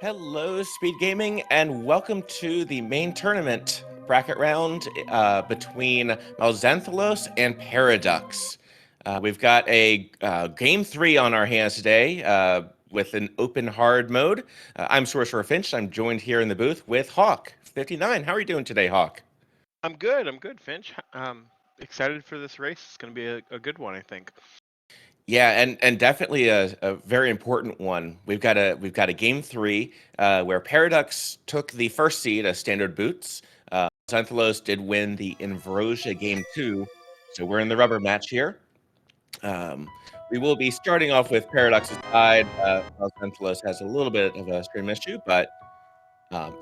Hello, SpeedGaming, and welcome to the main tournament bracket round between MalXantholos and Paraducks. We've got a game 3 on our hands today with an open hard mode. I'm Sorcerer Finch. I'm joined here in the booth with Hawk59. How are you doing today, Hawk? I'm good, Finch. Excited for this race. It's going to be a good one, I think. Yeah, and definitely a very important one. We've got a game 3 where Paraducks took the first seed as standard boots. Xanthalos did win the Invrosia game 2, so we're in the rubber match here. We will be starting off with Paradux's side. Xanthalos has a little bit of a stream issue, but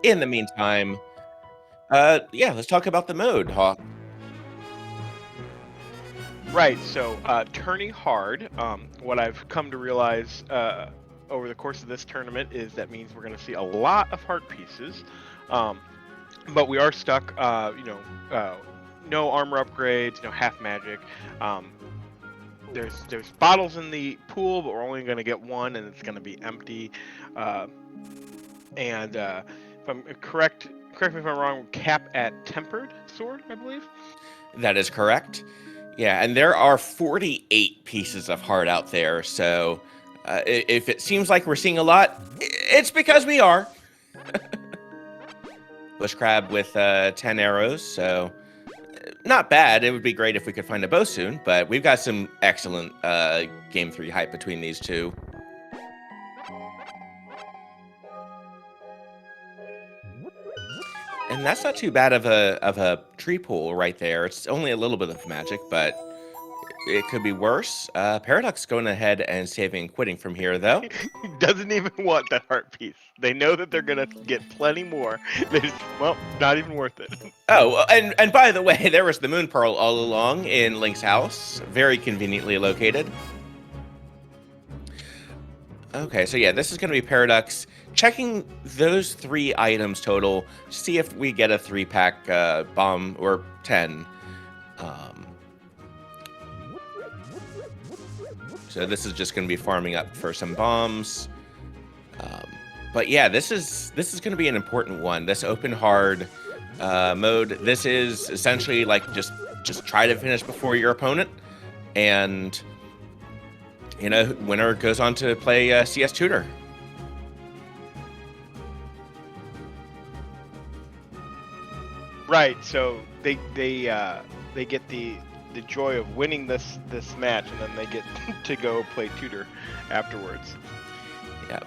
in the meantime, yeah, let's talk about the mode, Hawk. Right, so turning hard, what I've come to realize over the course of this tournament is that means we're going to see a lot of heart pieces, but we are stuck, no armor upgrades, no half magic. There's bottles in the pool, but we're only going to get one, and it's going to be empty. If I'm correct me if I'm wrong, cap at tempered sword, I believe. That is correct. Yeah, and there are 48 pieces of heart out there, so if it seems like we're seeing a lot, it's because we are. Bush crab with 10 arrows, so not bad. It would be great if we could find a bow soon, but we've got some excellent game 3 hype between these two. And that's not too bad of a tree pool right there. It's only a little bit of magic, but it could be worse. Paradox going ahead and saving and quitting from here, though. Doesn't even want that heart piece. They know that they're gonna get plenty more. They just, well, not even worth it. Oh, and by the way, there was the Moon Pearl all along in Link's house, very conveniently located. Okay, so yeah, this is going to be Paraducks checking those 3 items total to see if we get a 3-pack bomb or 10. So this is just going to be farming up for some bombs. But yeah, this is going to be an important one. This open hard mode. This is essentially like just try to finish before your opponent, and winner goes on to play CS Tutor. Right. So they get the joy of winning this match, and then they get to go play Tutor afterwards. Yeah.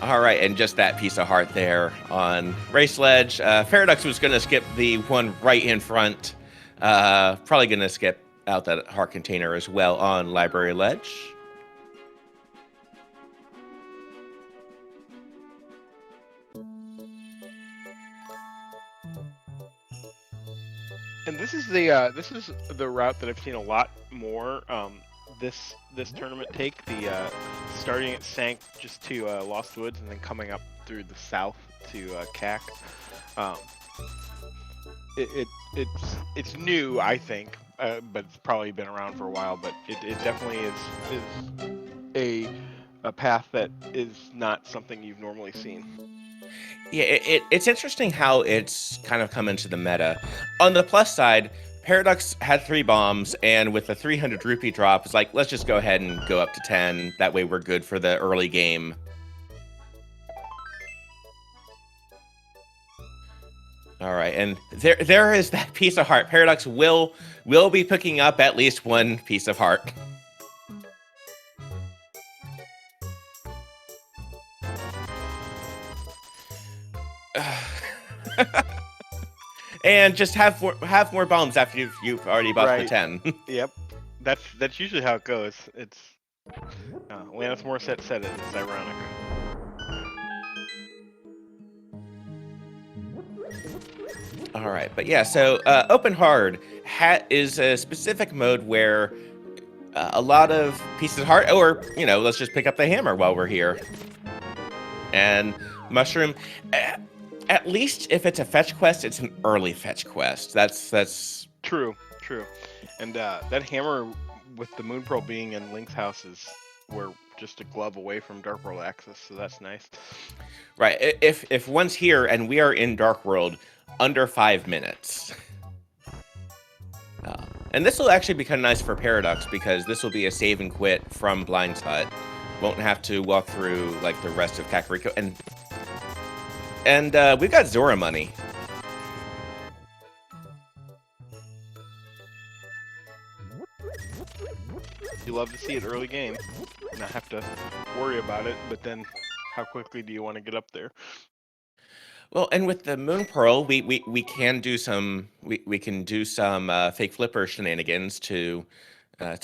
All right, and just that piece of heart there on Race Ledge. Paraducks was going to skip the one right in front. Probably going to skip out that heart container as well on Library Ledge. And this is the route that I've seen a lot more this tournament take, the starting at Sank just to Lost Woods and then coming up through the south to CAC. It's new, I think, but it's probably been around for a while. But it definitely is a path that is not something you've normally seen. Yeah, it's interesting how it's kind of come into the meta. On the plus side, Paraducks had 3 bombs, and with the 300 rupee drop, it's like, let's just go ahead and go up to 10. That way we're good for the early game. All right, and there is that piece of heart. Paraducks will be picking up at least 1 piece of heart. And just have more bombs after you've already bought the 10. Yep, that's usually how it goes. It's Alanis Morissette said it. It's ironic. All right, but yeah, so open hard is a specific mode where a lot of pieces of heart, or let's just pick up the hammer while we're here. And mushroom. At least if it's a fetch quest, it's an early fetch quest. That's true. And that hammer with the Moon Pearl being in Link's house is where just a glove away from Dark World access, so that's nice. Right. If one's here and we are in Dark World under 5 minutes. And this will actually become nice for Paraducks because this will be a save and quit from Blind's Hut. Won't have to walk through like the rest of Kakariko. And we've got Zora money. You love to see it early game, not have to worry about it, but then how quickly do you want to get up there? Well, and with the Moon Pearl, we can do some we can do some fake flipper shenanigans to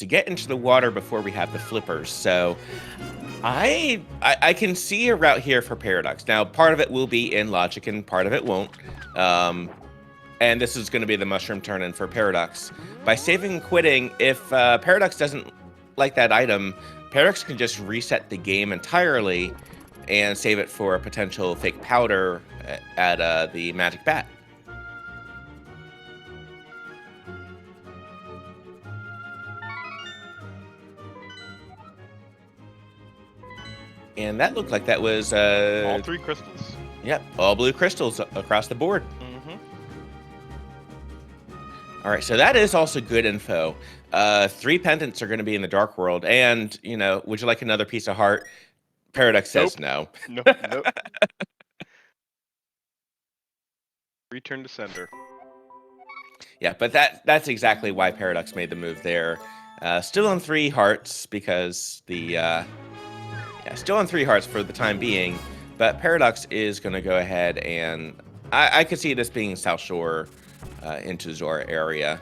get into the water before we have the flippers. So I can see a route here for Paradox. Now, part of it will be in logic and part of it won't. And this is going to be the mushroom turn-in for Paradox. By saving and quitting, if Paradox doesn't like that item, Paradox can just reset the game entirely and save it for a potential fake powder at the Magic Bat. And that looked like that was... all 3 crystals. Yep, all blue crystals across the board. Mm-hmm. All right, so that is also good info. 3 pendants are going to be in the Dark World. And, you know, would you like another piece of heart? Paradox says no. Nope. Return to sender. Yeah, but that's exactly why Paradox made the move there. Still on 3 hearts because the... still on 3 hearts for the time being. But Paradox is going to go ahead and... I could see this being South Shore into Zora area.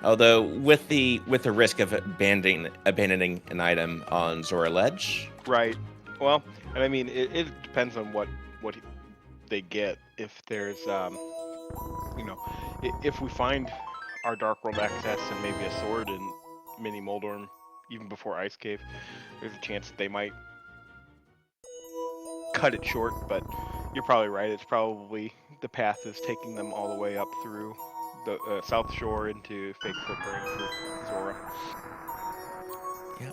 Although with the risk of abandoning an item on Zora Ledge. Right. Well, and I mean it depends on what they get. If there's you know, if we find our Dark World access and maybe a sword in Mini Moldorm even before Ice Cave, there's a chance that they might cut it short. But you're probably right. It's probably the path is taking them all the way up through the South Shore into Fake Flipper for Zora. Yep.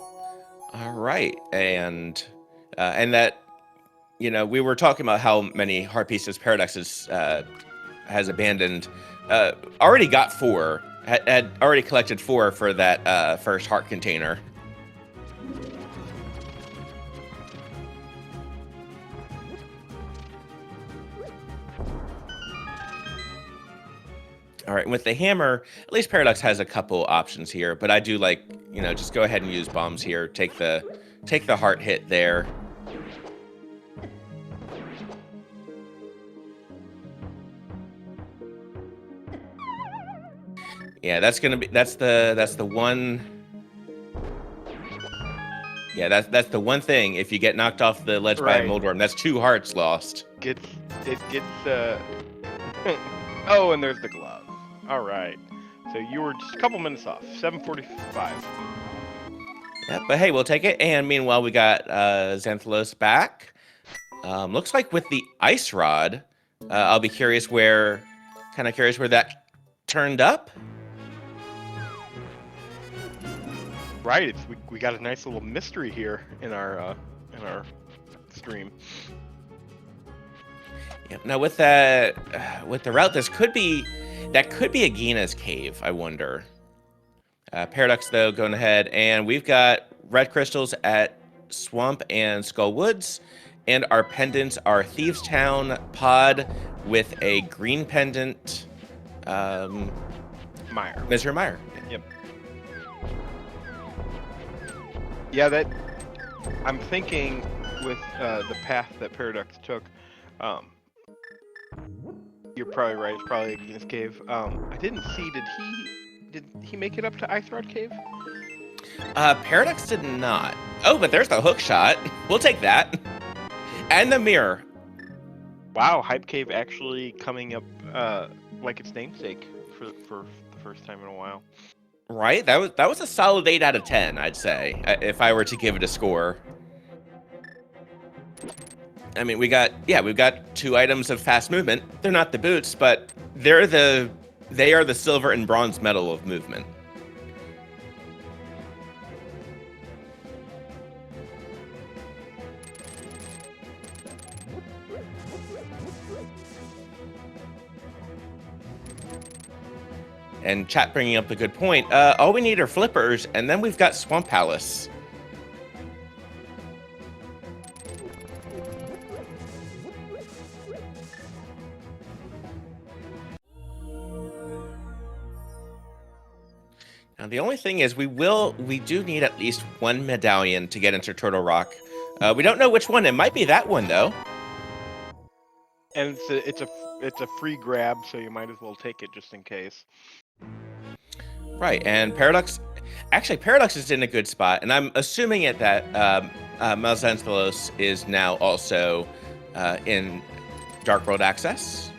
All right, and that, you know, we were talking about how many heart pieces Paradox has abandoned. Already got 4. Had already collected 4 for that first heart container. All right, with the hammer, at least Paradox has a couple options here, but I do like, you know, just go ahead and use bombs here. Take the heart hit there. Yeah, that's the one. Yeah, that's the one thing. If you get knocked off the ledge by a Moldorm, that's 2 hearts lost. It gets oh, and there's the glove. All right. So you were just a couple minutes off. 7:45. Yeah, but hey, we'll take it. And meanwhile, we got Xantholos back. Looks like with the ice rod, I'll be curious where that turned up. Right. We got a nice little mystery here in our stream. Yeah. Now with the route, that could be Agina's cave. I wonder. Paradox though going ahead, and we've got red crystals at Swamp and Skull Woods, and our pendants are Thieves Town Pod with a green pendant. Mr. Meyer. Yep. Yeah, that I'm thinking with the path that Paraducks took. You're probably right. It's probably Agina's cave. I didn't see. Did he make it up to Ice Rod Cave? Paradox did not. Oh, but there's the hook shot. We'll take that. And the mirror. Wow, Hype Cave actually coming up like its namesake for the first time in a while. Right? That was a solid 8 out of 10, I'd say, if I were to give it a score. I mean, we've got 2 items of fast movement. They're not the boots, but they are the silver and bronze medal of movement. And chat bringing up a good point. All we need are flippers, and then we've got Swamp Palace. Now, the only thing is we do need at least one medallion to get into Turtle Rock. We don't know which one. It might be that one, though. And it's a free grab, so you might as well take it just in case. Right, and Paraducks is in a good spot, and I'm assuming that MalXantholos is now also in Dark World Access.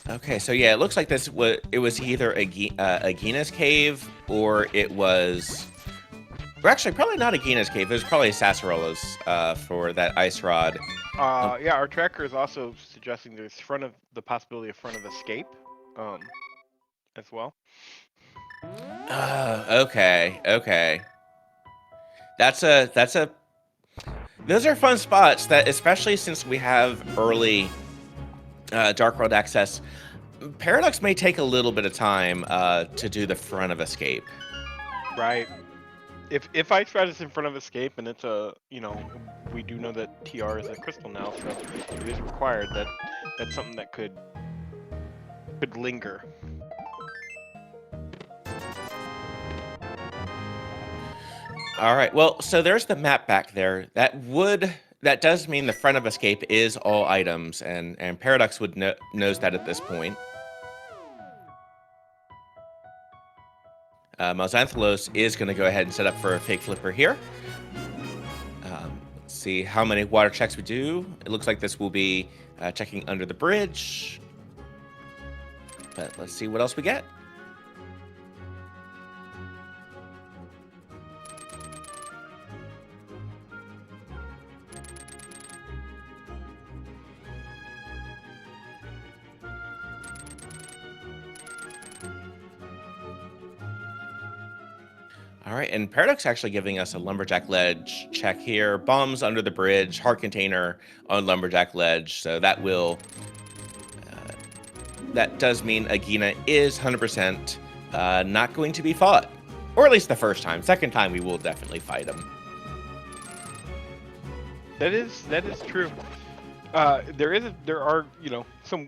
Okay, so yeah, it looks like it was either Agina's cave or it was, or actually probably not Agina's cave. It was probably Sasserola's for that ice rod. Yeah, our tracker is also suggesting there's the possibility of front of escape, as well. Okay. Those are fun spots that, especially since we have early Dark World access, Paraducks may take a little bit of time to do the front of escape. Right. If ice rod is in front of escape and it's we do know that TR is a crystal now, so it is required, that's something that could linger. All right. Well, so there's the map back there. That does mean the front of escape is all items, and Paraducks knows that at this point. MalXantholos is going to go ahead and set up for a fake flipper here. Let's see how many water checks we do. It looks like this will be checking under the bridge. But let's see what else we get. All right, and Paraducks actually giving us a Lumberjack Ledge check here. Bombs under the bridge, heart container on Lumberjack Ledge. So that does mean Agina is 100% not going to be fought. Or at least the first time. Second time, we will definitely fight him. That is true.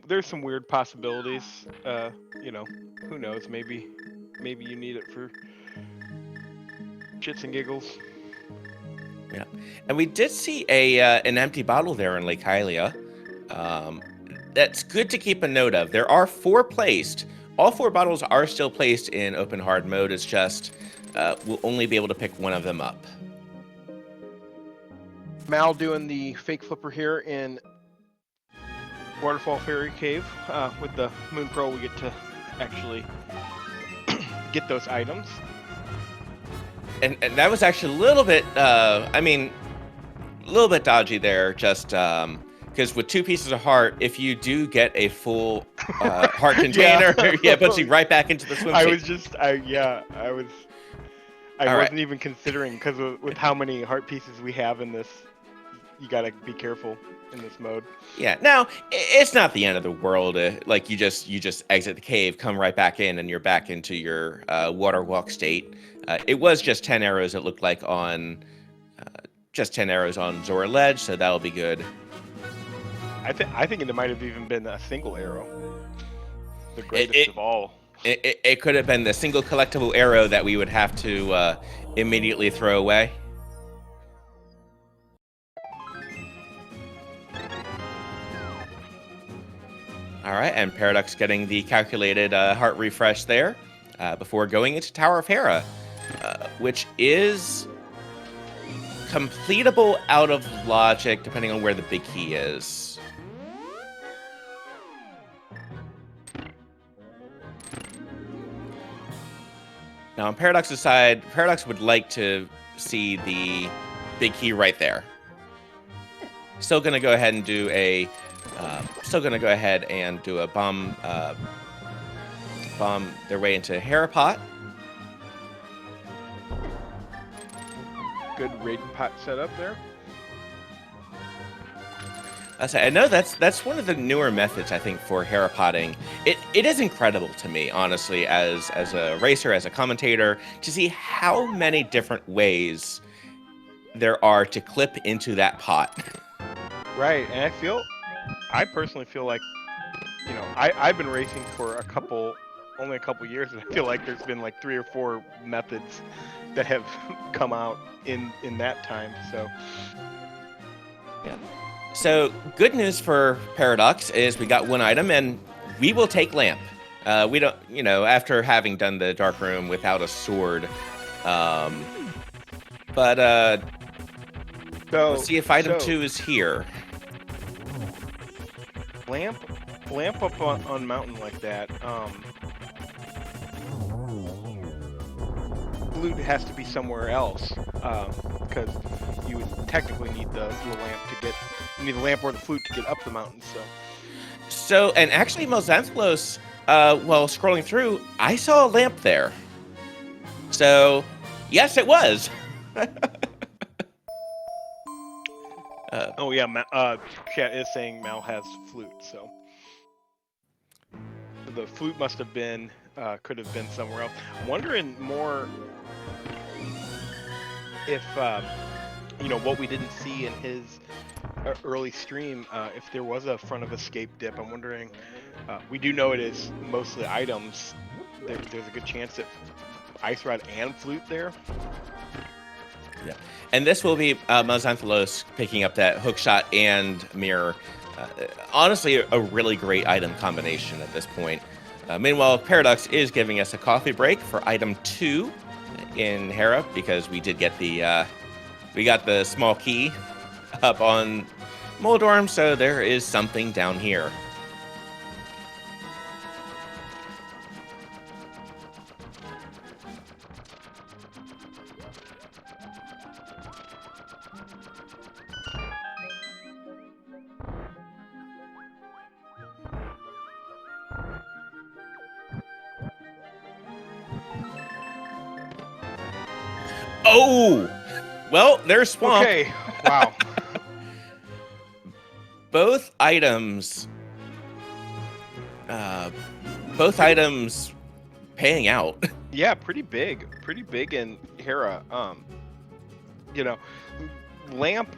There's some weird possibilities. Who knows? Maybe you need it for shits and giggles. Yeah, and we did see an empty bottle there in Lake Hylia. That's good to keep a note of. There are 4 placed. All 4 bottles are still placed in open hard mode. It's just we'll only be able to pick one of them up. Mal doing the fake flipper here in Waterfall Fairy Cave. With the Moon Pearl, we get to actually get those items. And that was actually a little bit, a little bit dodgy there, just because with 2 pieces of heart, if you do get a full heart container, it puts you right back into the swim. I wasn't even considering, because with how many heart pieces we have in this, you gotta be careful in this mode. Yeah, now it's not the end of the world. Like you just exit the cave, come right back in, and you're back into your water walk state. It was just 10 arrows. It looked like on just 10 arrows on Zora Ledge, so that'll be good. I think it might have even been a single arrow, the greatest of all. It could have been the single collectible arrow that we would have to immediately throw away. All right, and Paraducks getting the calculated heart refresh there before going into Tower of Hera, which is completable out of logic depending on where the big key is. Now, on Paradux's side, Paraducks would like to see the big key right there. Still gonna go ahead and do a bomb their way into Harapot. Good raiding pot setup there. I know that's one of the newer methods, I think, for Harapotting. It is incredible to me, honestly, as a racer, as a commentator, to see how many different ways there are to clip into that pot. Right, and I personally feel like, I've been racing for only a couple years, and I feel like there's been like 3 or 4 methods that have come out in that time. So Yeah. So good news for Paraducks is we got one item, and we will take Lamp. We don't, after having done the Dark Room without a sword, but let's see if item 2 is here. Lamp up on mountain like that. Flute has to be somewhere else, because you would technically need the lamp or the flute to get up the mountain. So, and actually, MalXantholos, while scrolling through, I saw a lamp there. So, yes, it was. Oh yeah, chat is saying Mal has flute, so the flute must have been, could have been somewhere else. I'm wondering more if, what we didn't see in his early stream, if there was a front of escape dip. I'm wondering, we do know it is mostly items. There's a good chance that Ice Rod and flute there. Yeah, and this will be MalXantholos picking up that hookshot and mirror. Honestly, a really great item combination at this point. Meanwhile, Paraducks is giving us a coffee break for item 2 in Hera, because we did get we got the small key up on Moldorm, so there is something down here. Oh! Well, there's Swamp. Okay, wow. Both items paying out. Yeah, pretty big in Hera. Lamp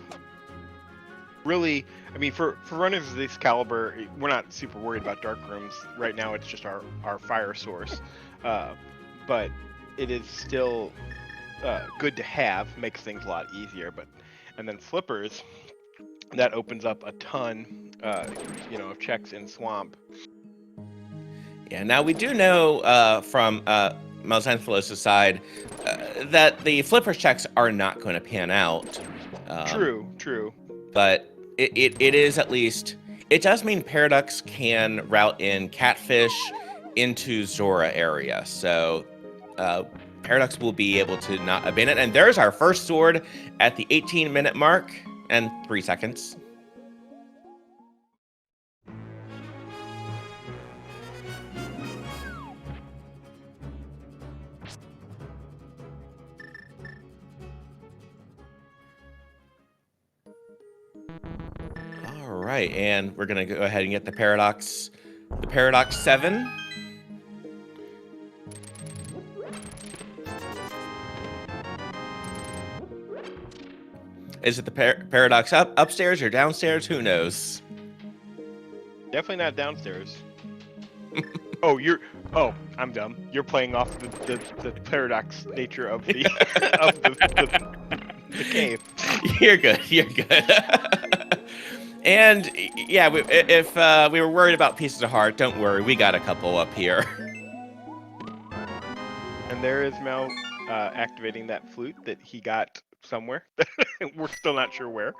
really, I mean, for runners of this caliber, we're not super worried about dark rooms right now. It's just our fire source, but it is still good to have. Makes things a lot easier. And then flippers, that opens up a ton, of checks in Swamp. Yeah, now we do know from MalXantholos' side that the flipper checks are not going to pan out. True. But it is, at least, it does mean Paraducks can route in Catfish into Zora area. So Paraducks will be able to not abandon it. And there's our first sword at the 18-minute mark and 3 seconds. All right, and we're gonna go ahead and get the Paradox 7. Is it the Paradox upstairs or downstairs? Who knows? Definitely not downstairs. I'm dumb. You're playing off the paradox nature of the of the cave. You're good. And yeah, if we were worried about pieces of heart, don't worry, we got a couple up here. And there is Mel activating that flute that he got somewhere. We're still not sure where.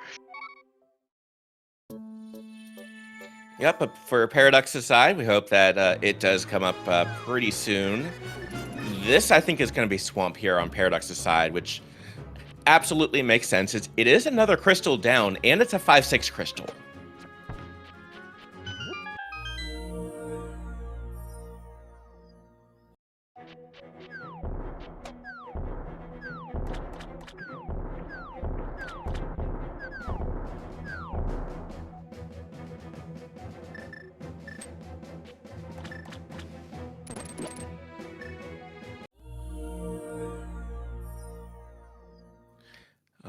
Yep, but for Paradux's side, we hope that it does come up pretty soon. This, I think, is going to be Swamp here on Paradux's side, which absolutely makes sense. It is another crystal down, and it's a 5/6 crystal.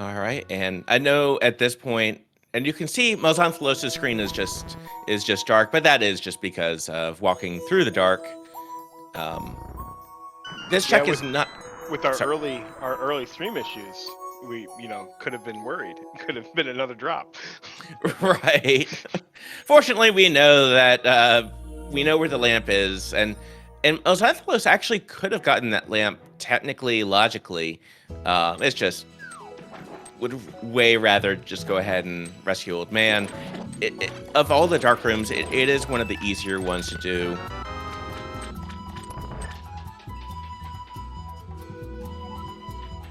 All right, and I know at this point, and you can see MalXantholos' screen is just dark, but that is just because of walking through the dark. This check is not with our sorry. early stream issues. We could have been worried. Could have been another drop. Right. Fortunately, we know that we know where the lamp is, and MalXantholos actually could have gotten that lamp technically, logically. It's just would way rather just go ahead and rescue Old Man. Of all the dark rooms, it is one of the easier ones to do.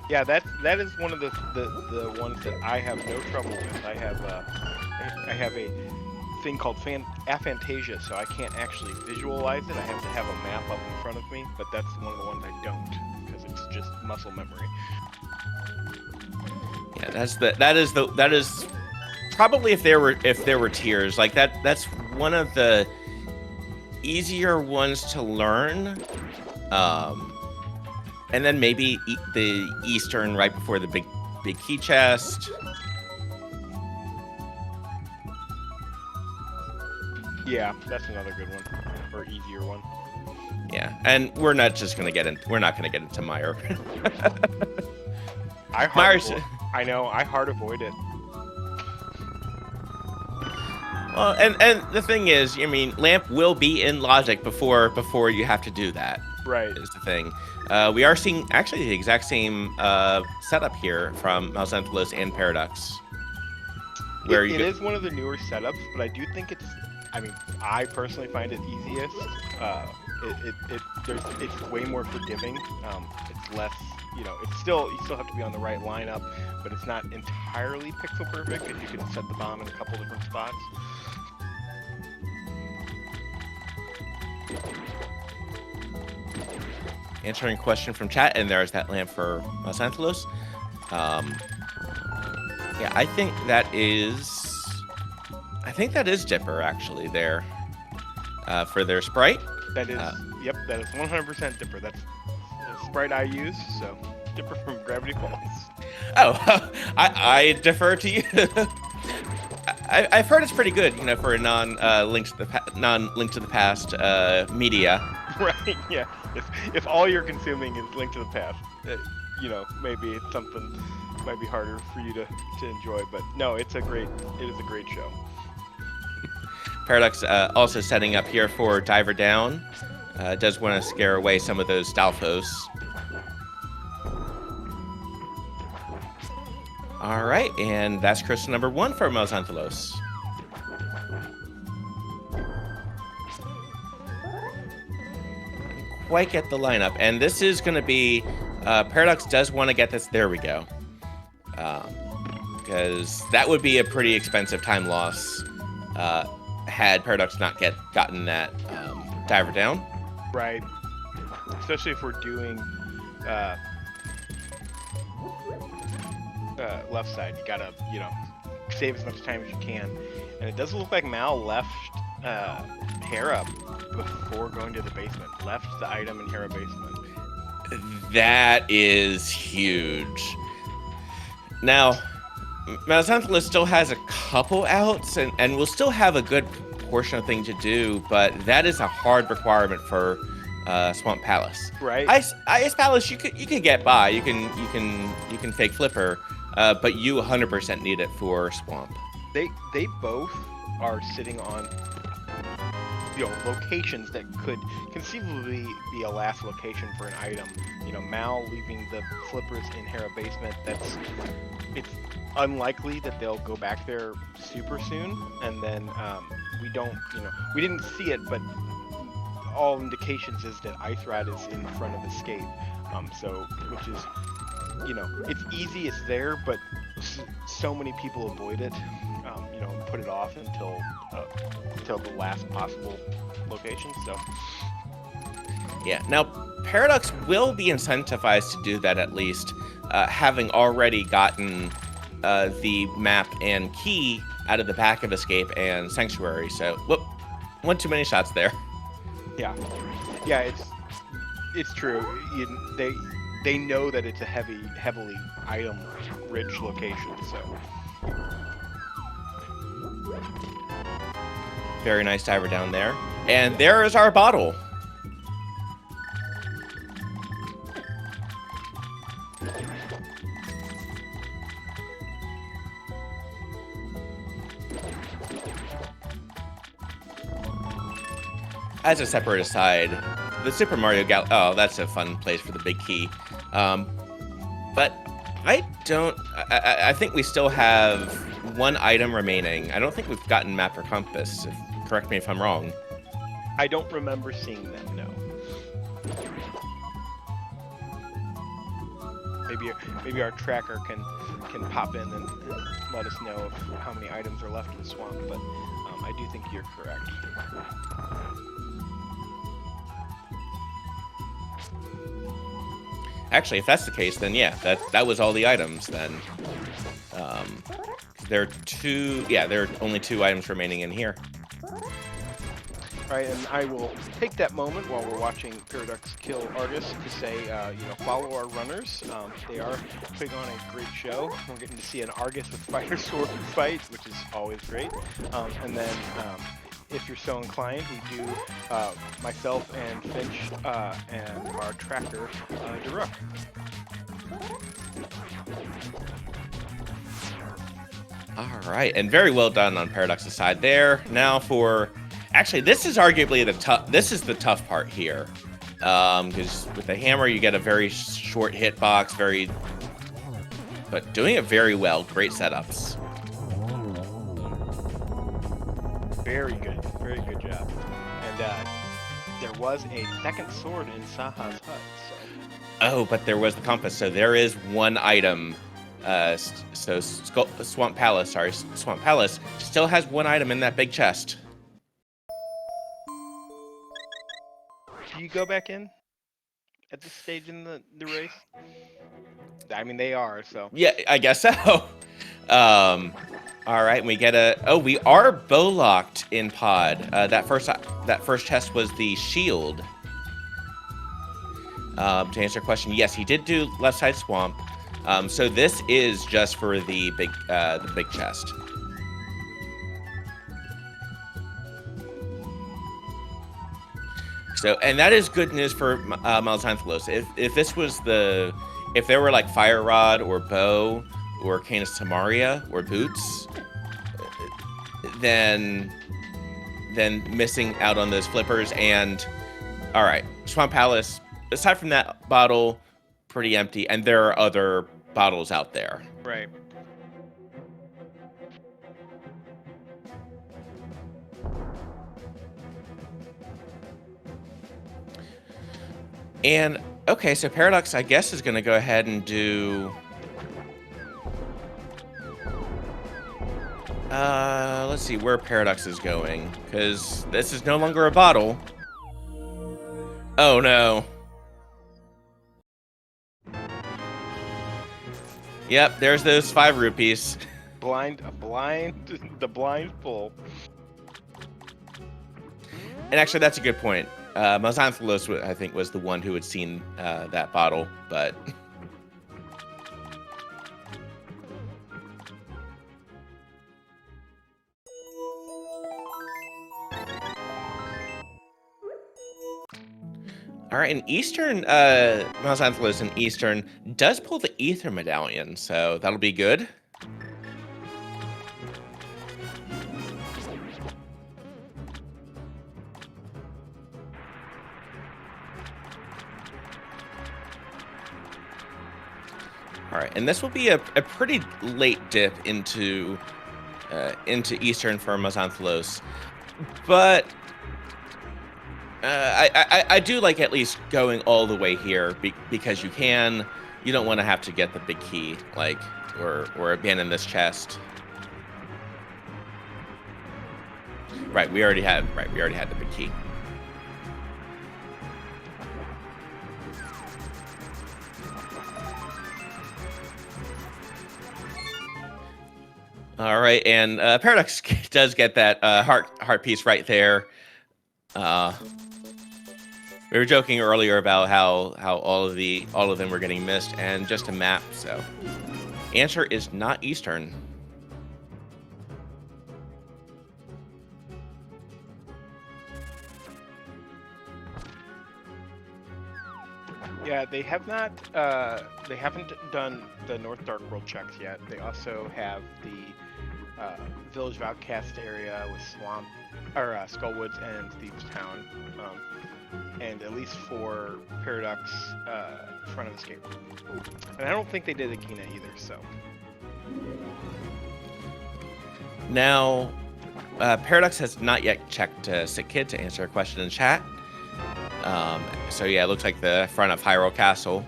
Yeah, that is one of the ones that I have no trouble with. I have a thing called aphantasia, so I can't actually visualize it. I have to have a map up in front of me, but that's one of the ones I don't, because it's just muscle memory. Yeah, that is probably if there were tiers like that. That's one of the easier ones to learn. And then maybe the Eastern right before the big key chest. Yeah, that's another good one, or easier one. Yeah, and we're not gonna get into Meyer. I know, I hard avoid it. Well, and the thing is, I mean, lamp will be in logic before you have to do that. Right. Is the thing. We are seeing actually the exact same setup here from MalXantholos and Paraducks. It is one of the newer setups, but I do think I personally find it easiest. It's way more forgiving. It's less, you still have to be on the right lineup, but it's not entirely pixel perfect, and you can set the bomb in a couple different spots. Answering question from chat, and there's that lamp for MalXantholos. Yeah, I think that is Dipper actually there for their sprite. That is, yep, that is 100% Dipper. That's the sprite I use, so Dipper from Gravity Falls. Oh, I defer to you. I've heard it's pretty good, for a non-link to the past media. Right. Yeah. If all you're consuming is Link to the Past, maybe it's something might be harder for you to enjoy. But no, it is a great show. Paraducks also setting up here for Diver Down. Does want to scare away some of those Stalfos. All right, and that's crystal number 1 for MalXantholos. Quite get the lineup, and this is going to be Paraducks does want to get this. There we go, because that would be a pretty expensive time loss had Paraducks not gotten that Diver Down. Right, especially if we're doing left side. You gotta save as much time as you can, and it doesn't look like Mal left Hera before going to the basement. Left the item in Hera basement. That is huge. Now, MalXantholos still has a couple outs, and will still have a good portion of things to do, but that is a hard requirement for Swamp Palace. Right. Ice Palace, you could get by. You can fake flipper, but you 100% need it for Swamp. They both are sitting on locations that could conceivably be a last location for an item. Mal leaving the flippers in Hera basement. It's unlikely that they'll go back there super soon, and then we didn't see it, but all indications is that Ice Rat is in front of Escape, which is you know, it's easy, it's there, but so many people avoid it, you know, put it off until the last possible location. So Yeah. Now, Paraducks will be incentivized to do that, at least, having already gotten the map and key out of the back of Escape and Sanctuary. So, whoop, one too many shots there. yeah, it's true. They know that it's a heavily item-rich location. So very nice diver down there, and there is our bottle. As a separate aside, the Super Mario oh, that's a fun place for the big key. But I think we still have one item remaining. I don't think we've gotten map or compass. Correct me if I'm wrong. I don't remember seeing them, no. Maybe our tracker can pop in and let us know how many items are left in the swamp, but I do think you're correct. Actually, if that's the case, then yeah, that was all the items then. There are only 2 items remaining in here. Right, and I will take that moment while we're watching Paraducks kill Argus to say, you know, follow our runners. They are putting on a great show. We're getting to see an Argus with fighter sword fight, which is always great. And then, if you're so inclined, we do myself and Finch and our tracker, Daruk. All right, and very well done on Paradux's side there. Now for, actually, this is arguably the tough part here, because with the hammer you get a very short hitbox, but doing it very well. Great setups. Very good job. And there was a second sword in Saha's hut. So. Oh, but there was the compass, so there is one item. So Swamp Palace still has one item in that big chest. Do you go back in at this stage in the race? I mean, they are, so. Yeah, I guess so. All right, and we get we are bow locked in pod. That first test was the shield. To answer your question, yes, he did do left side swamp. So this is just for the big chest. So, and that is good news for MalXantholos. If there were like Fire Rod or Bow or Canis Tamaria or Boots, then missing out on those flippers. And all right, Swamp Palace, aside from that bottle, pretty empty, and there are other bottles out there. Right. And okay, so Paraducks, I guess, is going to go ahead and do. Let's see where Paraducks is going, because this is no longer a bottle. Oh no. Yep, there's those 5 rupees. The blind pull. And actually, that's a good point. MalXantholos, I think, was the one who had seen that bottle, but. All right, in Eastern, MalXantholos in Eastern does pull the Ether Medallion, so that'll be good. All right, and this will be a pretty late dip into Eastern for MalXantholos, but I do like at least going all the way here because you can You don't want to have to get the big key, like, or abandon this chest. Right, we already had the big key. All right, and Paradox does get that heart piece right there. We were joking earlier about how all of them were getting missed, and just a map. So, answer is not Eastern. Yeah, they have not. They haven't done the North Dark World checks yet. They also have the Village of Outcast area with Swamp or Skullwoods and Thieves Town, and at least for Paraducks, Front of Escape. And I don't think they did Agina either. So Now, Paradox has not yet checked Sick Kid to answer a question in chat. So yeah, it looks like the front of Hyrule Castle.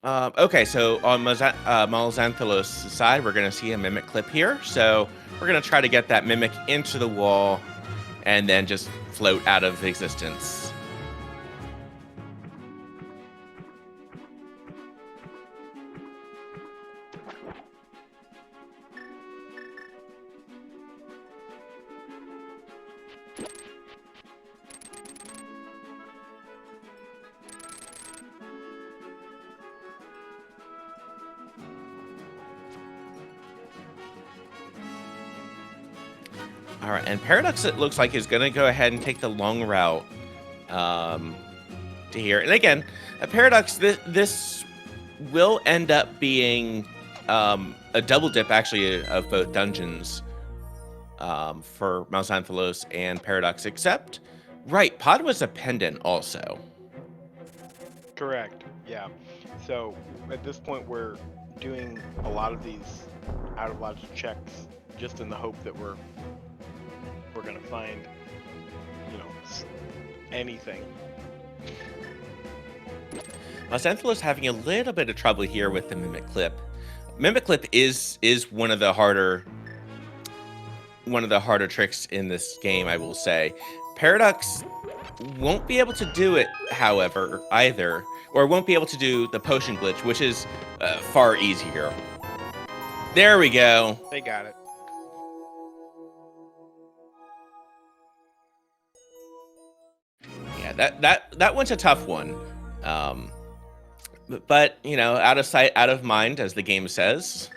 Okay, so on MalXantholos' side, we're going to see a Mimic clip here. So we're going to try to get that Mimic into the wall and then just float out of existence. All right, and Paradox, it looks like, is going to go ahead and take the long route to here. And again, Paradox, this will end up being a double dip, actually, of both dungeons for MalXantholos and Paradox, except, right, Pod was a pendant also. correct. Yeah. So at this point, we're doing a lot of these out of logic checks just in the hope that we're gonna find, anything. MalXantholos having a little bit of trouble here with the Mimic Clip. Mimic Clip is one of the harder tricks in this game, I will say. Paradox won't be able to do it, however, either, or won't be able to do the potion glitch, which is far easier. There we go. They got it. Yeah, that one's a tough one. But, out of sight, out of mind, as the game says.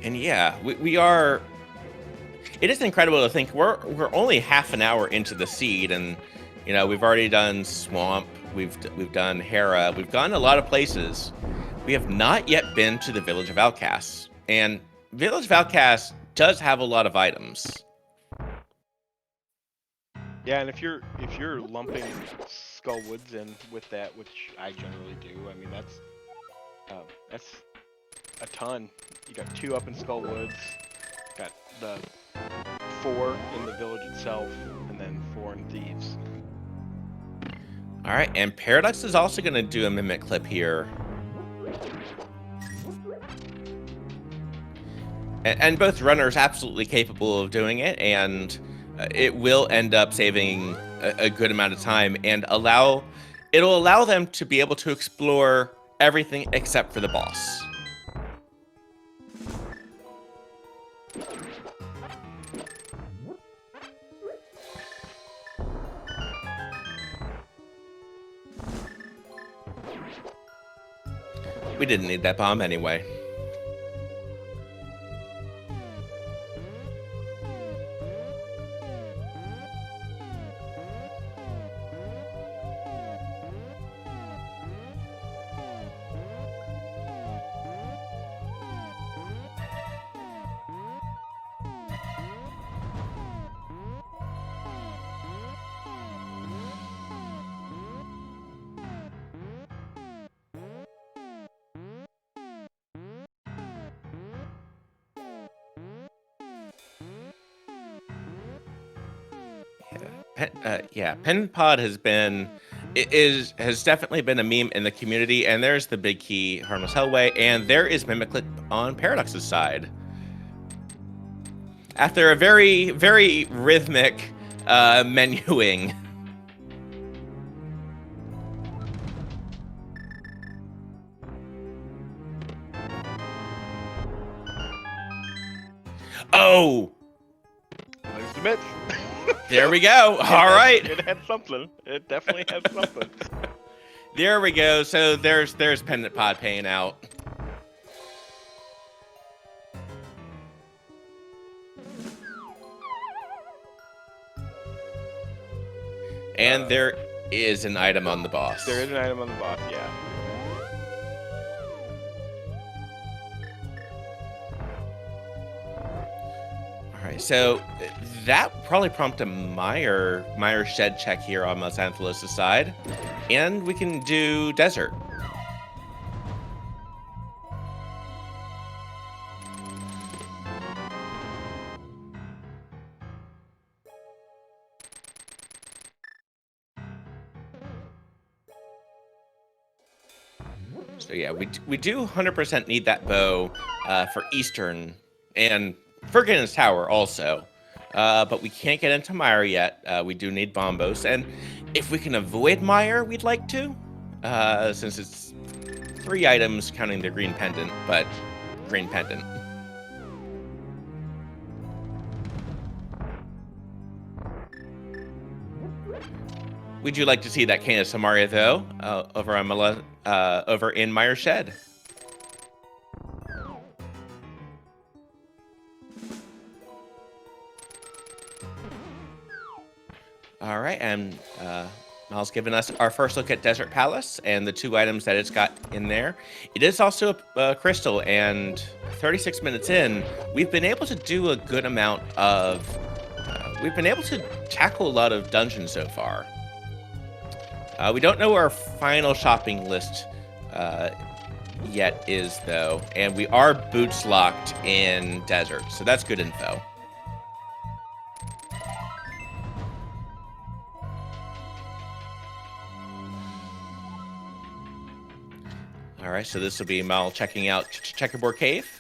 And yeah, we are. It is incredible to think we're only half an hour into the seed, and we've already done Swamp, we've done Hera, we've gone a lot of places. We have not yet been to the Village of Outcasts, and Village of Outcasts does have a lot of items. Yeah, and if you're lumping Skullwoods in with that, which I generally do, I mean that's a ton. You got 2 up in Skullwoods, got the 4 in the village itself, and then 4 in Thieves. All right, and Paradox is also going to do a Mimic clip here. And both runners absolutely capable of doing it, and it will end up saving a good amount of time and it'll allow them to be able to explore everything except for the boss. We didn't need that bomb anyway. Yeah, Pen Pod has definitely been a meme in the community, and there's the big key Harmless Hellway, and there is Mimiclit on Paradux's side. After a very, very rhythmic menuing. Oh! There's the bits. There we go. All right. It had something. It definitely had something. There we go. So there's Pendant Pod paying out. And there is an item on the boss. There is an item on the boss, yeah. All right, so that probably prompted a Meyer shed check here on MalXantholos' side. And we can do desert. So yeah, we do 100% need that bow for Eastern and for Ganon's Tower also. But we can't get into Meyer yet. We do need Bombos. And if we can avoid Meyer, we'd like to. Since it's 3 items counting the green pendant, but green pendant. Would you like to see that Canis Samaria though, over in Meyer Shed? All right, and Mal's given us our first look at Desert Palace and the 2 items that it's got in there. It is also a crystal, and 36 minutes in, we've been able to do a good amount of. We've been able to tackle a lot of dungeons so far. We don't know our final shopping list yet is, though, and we are boots locked in Desert, so that's good info. All right, so this will be Mal checking out Checkerboard Cave.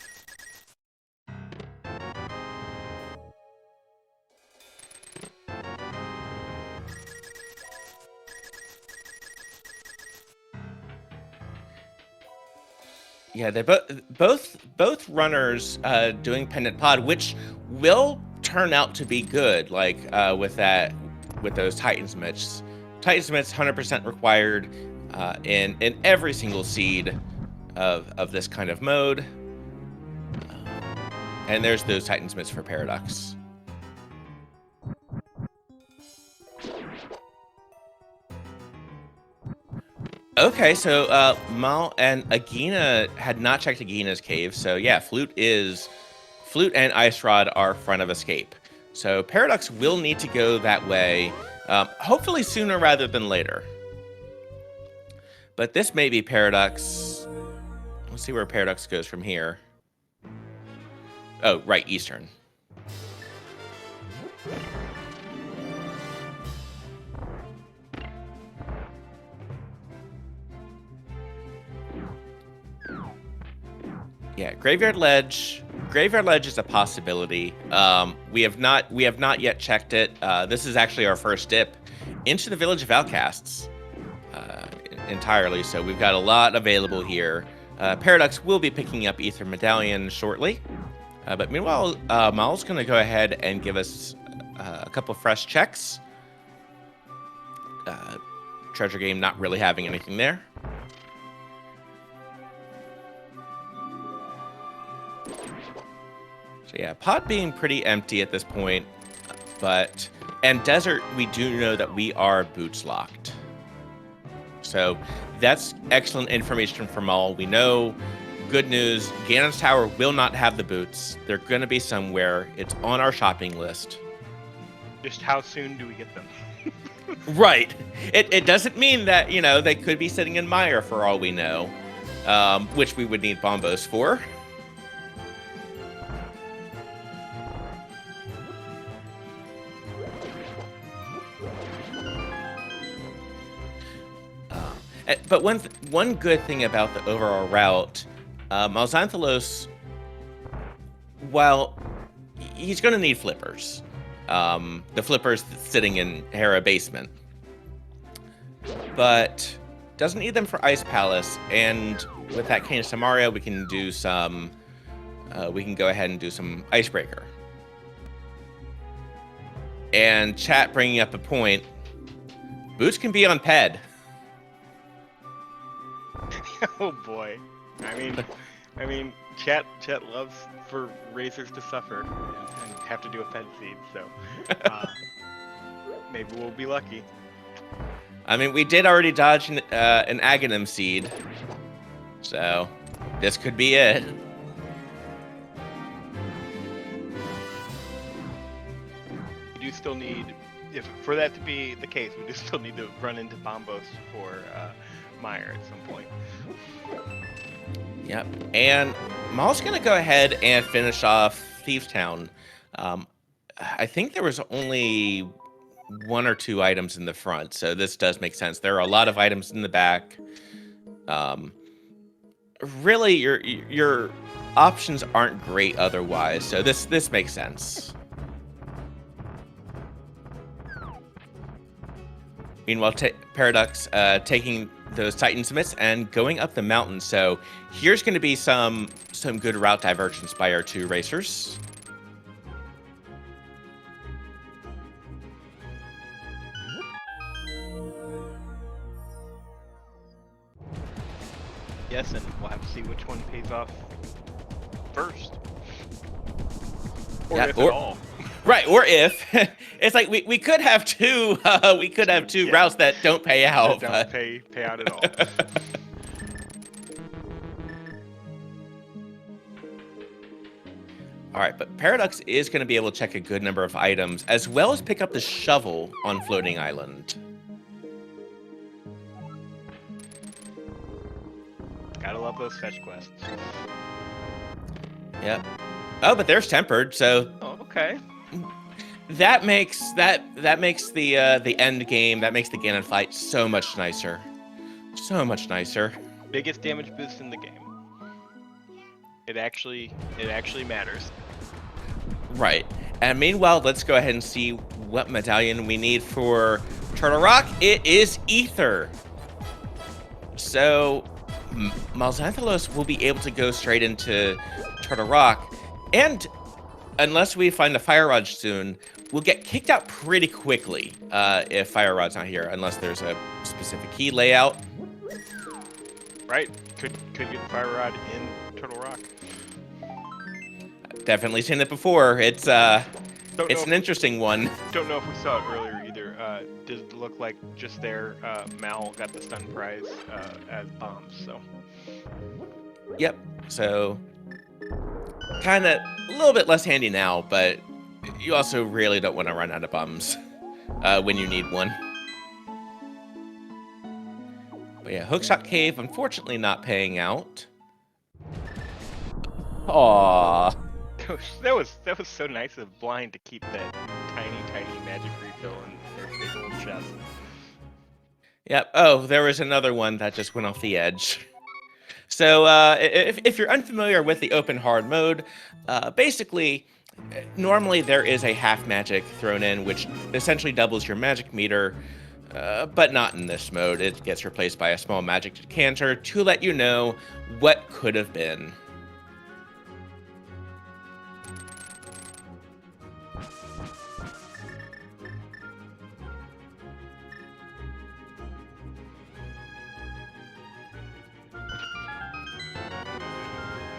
Yeah, they're both runners doing Pendant Pod, which will turn out to be good. Like with those Titans mitts. Titans mitts 100% required in every single seed of this kind of mode. And there's those Titans mitts for Paraducks. Okay, so Mal and Agina had not checked Agina's cave, so yeah, Flute and Ice Rod are front of escape. So Paraducks will need to go that way, hopefully sooner rather than later. But this may be Paraducks. Let's see where Paraducks goes from here. Oh, right, Eastern. Yeah, Graveyard Ledge. Graveyard Ledge is a possibility. We have not yet checked it. This is actually our first dip into the Village of Outcasts entirely. So we've got a lot available here. Paraducks will be picking up Ether Medallion shortly. But meanwhile, Mal's going to go ahead and give us a couple fresh checks. Treasure Game not really having anything there. So yeah, Pod being pretty empty at this point, and Desert, we do know that we are boots locked. So that's excellent information from all. We know, good news, Ganon's Tower will not have the boots. They're going to be somewhere. It's on our shopping list. Just how soon do we get them? Right. It doesn't mean that, they could be sitting in Meyer for all we know, which we would need Bombos for. But one good thing about the overall route, MalXantholos, while he's going to need flippers, the flippers sitting in Hera basement, but doesn't need them for Ice Palace. And with that Cane of Samaria, we can do some. We can go ahead and do some Icebreaker. And chat bringing up a point. Boots can be on Ped. Oh boy. I mean, chat loves for racers to suffer and have to do a ped seed, so maybe we'll be lucky. I mean, we did already dodge an Aghanim seed, so this could be it. We do still need, if for that to be the case, we do still need to run into Bombos for Meyer at some point. Yep, and Mal's gonna go ahead and finish off Thieves Town. I think there was only 1 or 2 items in the front, so this does make sense. There are a lot of items in the back. Really, your options aren't great otherwise, so this makes sense. Meanwhile, Paraducks taking those Titan Smiths and going up the mountain. So here's going to be some good route divergence by our 2 racers. Yes, and we'll have to see which one pays off first. Or Yeah, if at all. Right, or if it's like we could have 2 routes that don't pay out. That don't pay out at all. All right, but Paraducks is going to be able to check a good number of items, as well as pick up the shovel on Floating Island. Gotta love those fetch quests. Yep. Oh, but there's Tempered, so Oh, okay. that makes the end game, that makes the Ganon fight so much nicer. So much nicer. Biggest damage boost in the game. It actually matters. Right. And meanwhile, let's go ahead and see what medallion we need for Turtle Rock. It is Ether. So MalXantholos will be able to go straight into Turtle Rock, and unless we find a Fire Rod soon, we'll get kicked out pretty quickly if Fire Rod's not here, unless there's a specific key layout. Right. Could get the Fire Rod in Turtle Rock. Definitely seen it before. It's an interesting one. Don't know if we saw it earlier either. Does it look like just there, Mal got the stun prize as bombs, so. Yep. So kind of a little bit less handy now, but you also really don't want to run out of bombs when you need one. But yeah, Hookshot Cave, unfortunately not paying out. Aww. That was so nice of Blind to keep that tiny magic refill in their big old chest. Yep. Oh, there was another one that just went off the edge. So if you're unfamiliar with the open hard mode, basically, normally there is a half magic thrown in, which essentially doubles your magic meter, but not in this mode. It gets replaced by a small magic decanter to let you know what could have been.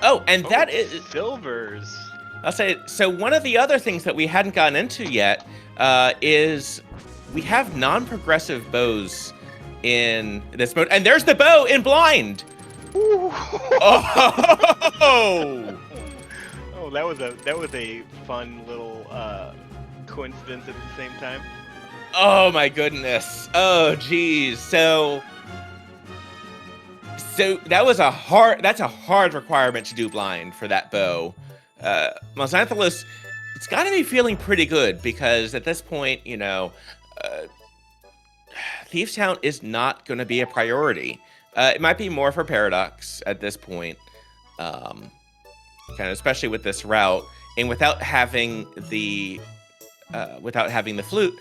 Oh, and that is Silvers. I'll say, so one of the other things that we hadn't gotten into yet is we have non-progressive bows in this mode. And there's the bow in Blind! Oh! Oh, that was a fun little coincidence at the same time. Oh my goodness. Oh geez. So that's a hard requirement to do Blind for that bow. MalXantholos, it's got to be feeling pretty good because at this point, you know, Thieves Town is not going to be a priority. It might be more for Paraducks at this point, kind of especially with this route, and without having the flute.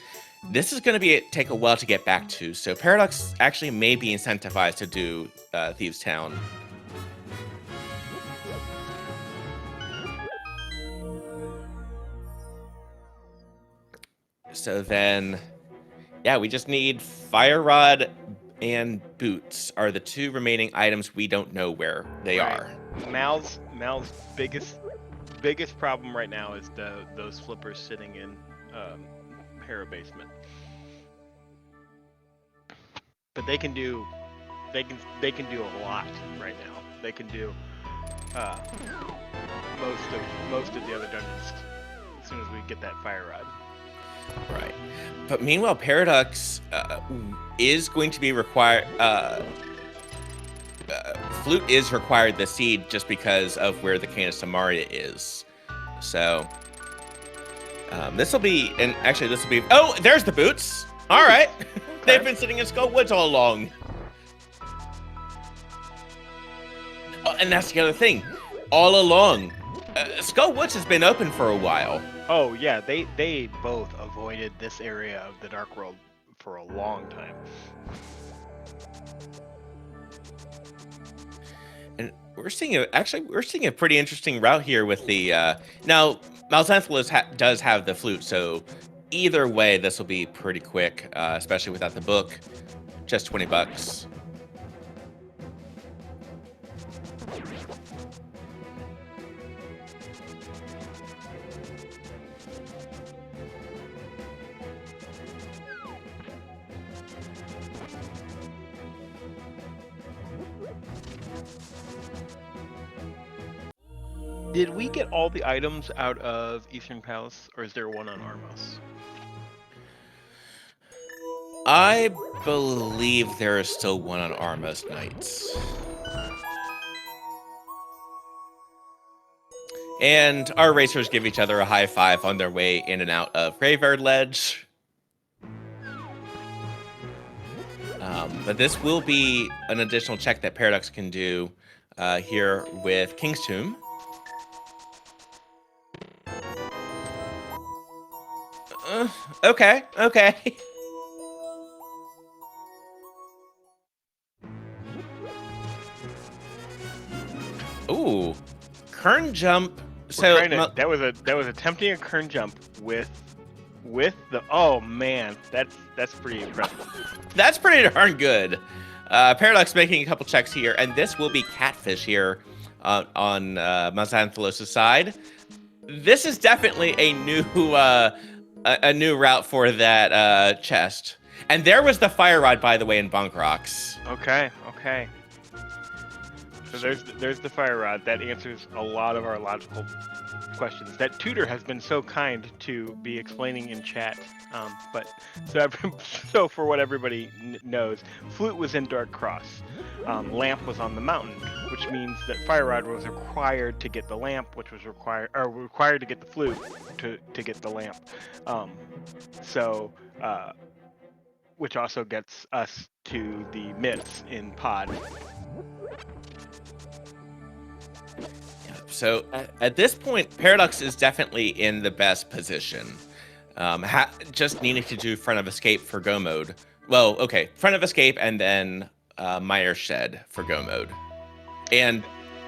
This is going to take a while to get back to. So Paradox actually may be incentivized to do Thieves Town. So then, yeah, we just need Fire Rod and Boots are the two remaining items we don't know where they are. Mal's biggest problem right now is those flippers sitting in Hera basement. But they can do a lot right now. They can do most of the other dungeons as soon as we get that Fire Rod. Right. But meanwhile, Paraducks is going to be required. Flute is required this seed just because of where the Canis Samaria is. So this will be, and actually this will be. Oh, there's the boots. All right, they've been sitting in Skull Woods all along. Oh, and that's the other thing. All along, Skull Woods has been open for a while. Oh yeah, they both avoided this area of the Dark World for a long time. And we're seeing a pretty interesting route here with the now MalXantholos does have the flute, so either way this will be pretty quick, especially without the book. Just $20. Did we get all the items out of Eastern Palace, or is there one on Armos? I believe there is still one on Armos Nights. And our racers give each other a high five on their way in and out of Graveyard Ledge. But this will be an additional check that Paraducks can do here with King's Tomb. Okay. Ooh, Kern jump. So that was attempting a Kern jump with the. Oh man, that's pretty impressive. That's pretty darn good. Paradox making a couple checks here, and this will be Catfish here on MalXantholos' side. This is definitely a new route for that chest. And there was the Fire Rod, by the way, in Bunk Rocks. Okay. So there's the Fire Rod. That answers a lot of our logical questions that Tutor has been so kind to be explaining in chat. So for what everybody knows, Flute was in Dark Cross. Lamp was on the mountain, which means that Fire Rod was required to get the lamp, which was required to get the flute to get the lamp. Which also gets us to the myths in Pod. So at this point, Paradox is definitely in the best position. Just needing to do Front of Escape for Go mode. Well, okay, Front of Escape and then Mire Shed for Go mode. And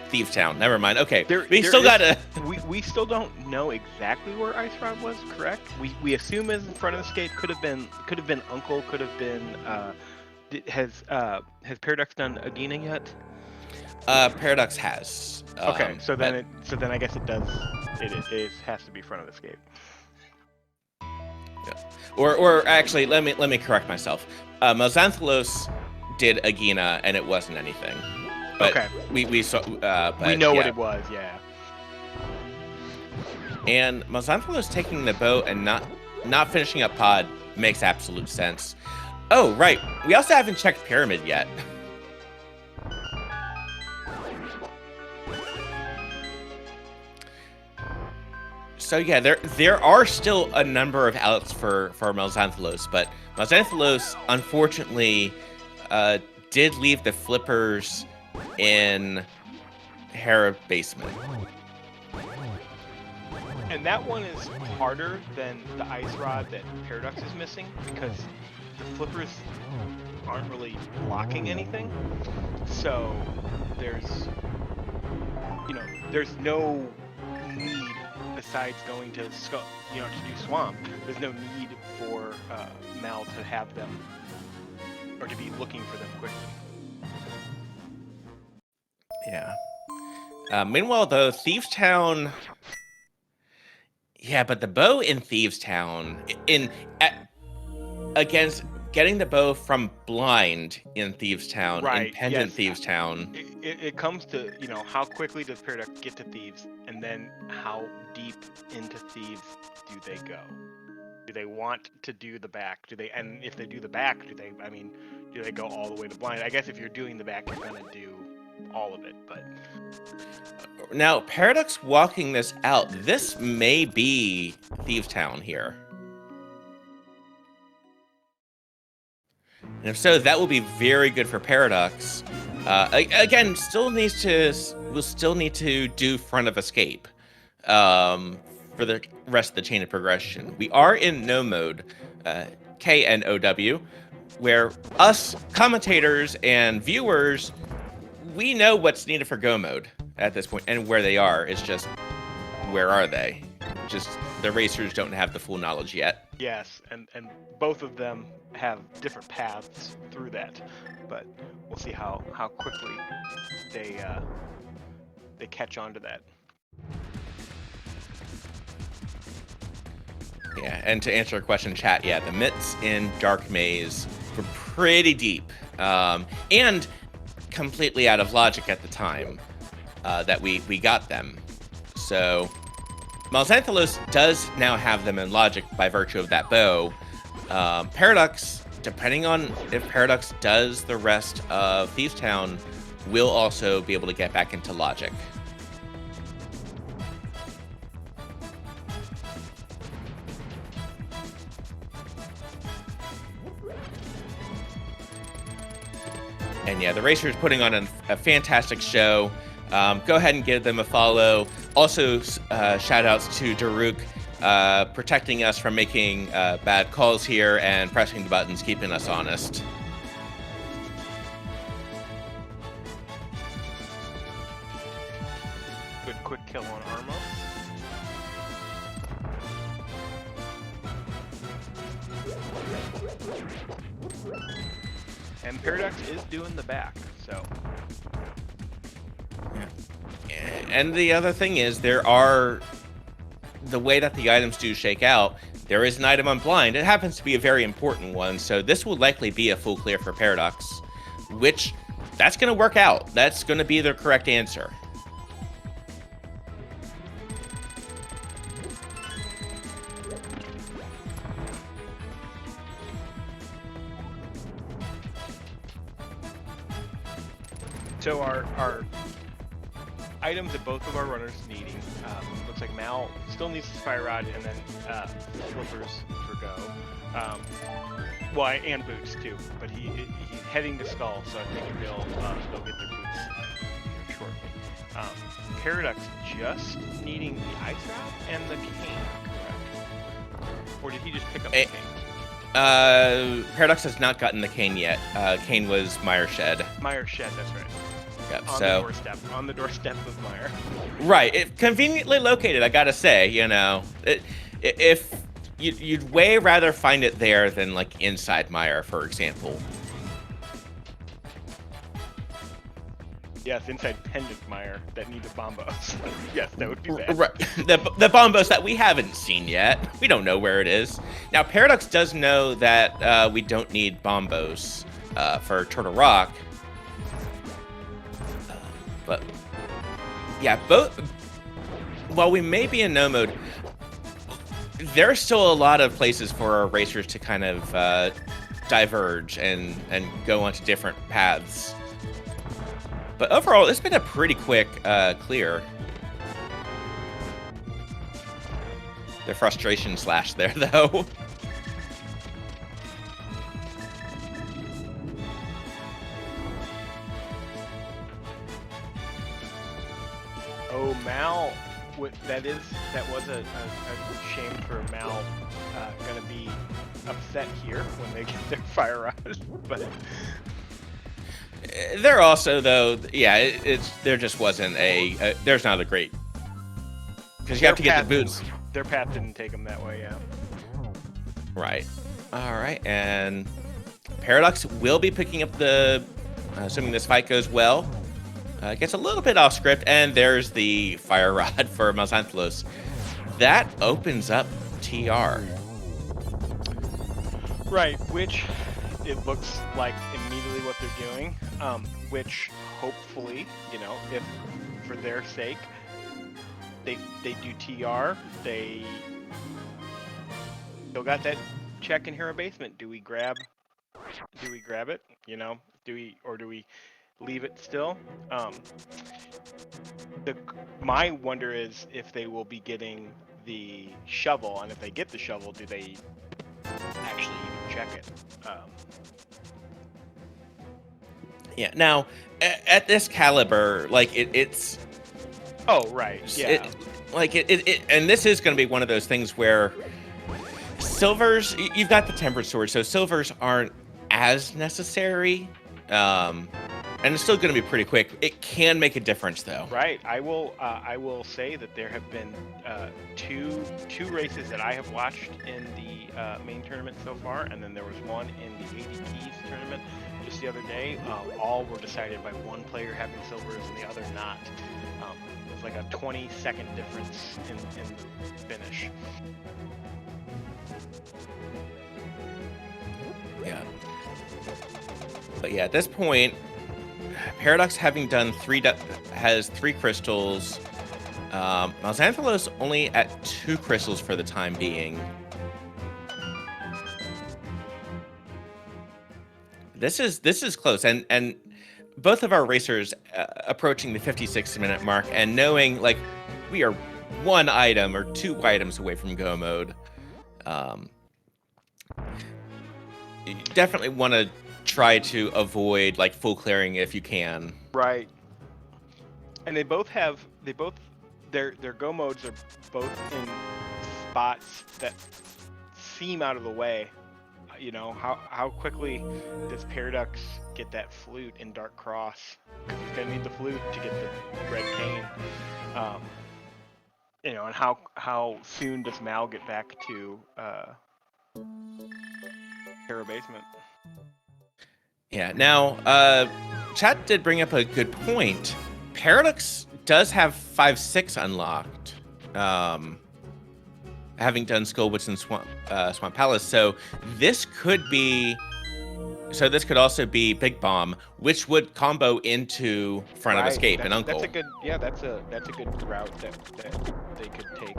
Thieves Town, never mind. Okay, we still don't know exactly where Ice Rod was, correct? We assume as Front of Escape could have been Uncle, could have been has Paraducks done Agina yet? Paraducks has. Okay, so then I guess it does. It has to be Front of Escape. Yeah. Or actually, let me correct myself. MalXantholos did Agina, and it wasn't anything. But okay. We saw. But we know what it was, yeah. And MalXantholos taking the boat and not finishing up Pod makes absolute sense. Oh right, we also haven't checked Pyramid yet. So yeah, there are still a number of outs for MalXantholos, but MalXantholos, unfortunately, did leave the flippers in Hera basement. And that one is harder than the ice rod that Paraducks is missing because the flippers aren't really blocking anything. So there's no need besides going to to do swamp. There's no need for Mal to have them or to be looking for them quickly. Yeah. Meanwhile, though, Thieves Town. Yeah, but the bow in Thieves Town, against getting the bow from blind in Thieves Town, Right, in Pendant yes. Thieves Town. It comes to, how quickly does Paraducks get to Thieves, and then how deep into Thieves do they go? Do they want to do the back? And if they do the back, do they go all the way to blind? I guess if you're doing the back, you're gonna do all of it, but... Now, Paraducks walking this out, this may be Thieves Town here. And if so, that will be very good for Paraducks. Again, we'll still need to do front of escape for the rest of the chain of progression. We are in no mode, KNOW, where us commentators and viewers, we know what's needed for go mode at this point and where they are. It's just, where are they? Just the racers don't have the full knowledge yet. Yes, and both of them have different paths through that, but we'll see how quickly they catch on to that. Yeah, and to answer a question, chat, yeah, the mitts in Dark Maze were pretty deep, and completely out of logic at the time that we got them. So MalXantholos does now have them in logic by virtue of that bow. Paraducks, depending on if Paraducks does the rest of Thieves Town, will also be able to get back into logic. And yeah, the Racers putting on a fantastic show. Go ahead and give them a follow. Also, shout outs to Daruk, protecting us from making bad calls here and pressing the buttons, keeping us honest. Good quick kill on Armo. And Paraducks is doing the back, so. And the other thing is, the way that the items do shake out, there is an item on blind. It happens to be a very important one, so this will likely be a full clear for Paraducks, which, that's going to work out. That's going to be the correct answer. So our items that both of our runners needing, looks like Mal still needs his fire rod and then flippers for go. Well, and boots too, but he's heading to Skull, so I think they'll get their boots here shortly. Paraducks just needing the ice rod and the cane, correct? Or did he just pick up the cane? Paraducks has not gotten the cane yet. Cane was Meyer Shed. Meyer Shed, that's right. Yep, On the doorstep of Meyer. Right, conveniently located, I gotta say, if you'd way rather find it there than like inside Meyer, for example. Yes, inside Pendant Meyer that needs a bombos. Yes, that would be bad. Right, the bombos that we haven't seen yet. We don't know where it is. Now, Paraducks does know that we don't need bombos for Turtle Rock. But yeah, while we may be in no mode, there's still a lot of places for our racers to kind of diverge and go onto different paths. But overall, it's been a pretty quick clear. The frustration slash there, though. So Mal, that was a shame for Mal. Gonna be upset here when they get their fire rod, but They're also though, yeah, there just wasn't there's not a great, because you have to get the boots. Their path didn't take them that way, yeah. Right. All right, and Paradox will be picking up the, assuming this fight goes well. Gets a little bit off script, and there's the fire rod for MalXantholos. That opens up TR. Right, which it looks like immediately what they're doing, which hopefully, you know, if for their sake, they do TR, they still got that check in Hero Basement. Do we grab it? You know, do we leave it still? My wonder is if they will be getting the shovel, and if they get the shovel, do they actually even check it? Yeah. Now, at this caliber, like it's. Oh right. Yeah. And this is going to be one of those things where silvers, you've got the tempered sword, so silvers aren't as necessary. And it's still going to be pretty quick. It can make a difference, though. Right. I will say that there have been two races that I have watched in the main tournament so far, and then there was one in the 80 Keys tournament just the other day. All were decided by one player having silvers and the other not. It was like a 20-second difference in the finish. Yeah. But yeah, at this point, Paradox having done has 3 crystals. MalXantholos only at 2 crystals for the time being. This is close, and both of our racers approaching the 56-minute mark, and knowing like we are 1 item or 2 items away from go mode. You definitely want to try to avoid like full clearing if you can. Right. And their go modes are both in spots that seem out of the way. You know, how quickly does Paraducks get that flute in Dark Cross? Because he's gonna need the flute to get the red cane. You know, and how soon does Mal get back to Hero Basement? Yeah. Now, chat did bring up a good point. Paradox does have 5-6 unlocked, having done Skullwoods and Swamp Palace. So this could also be Big Bomb, which would combo into Front of Escape and Uncle. That's a good route that they could take.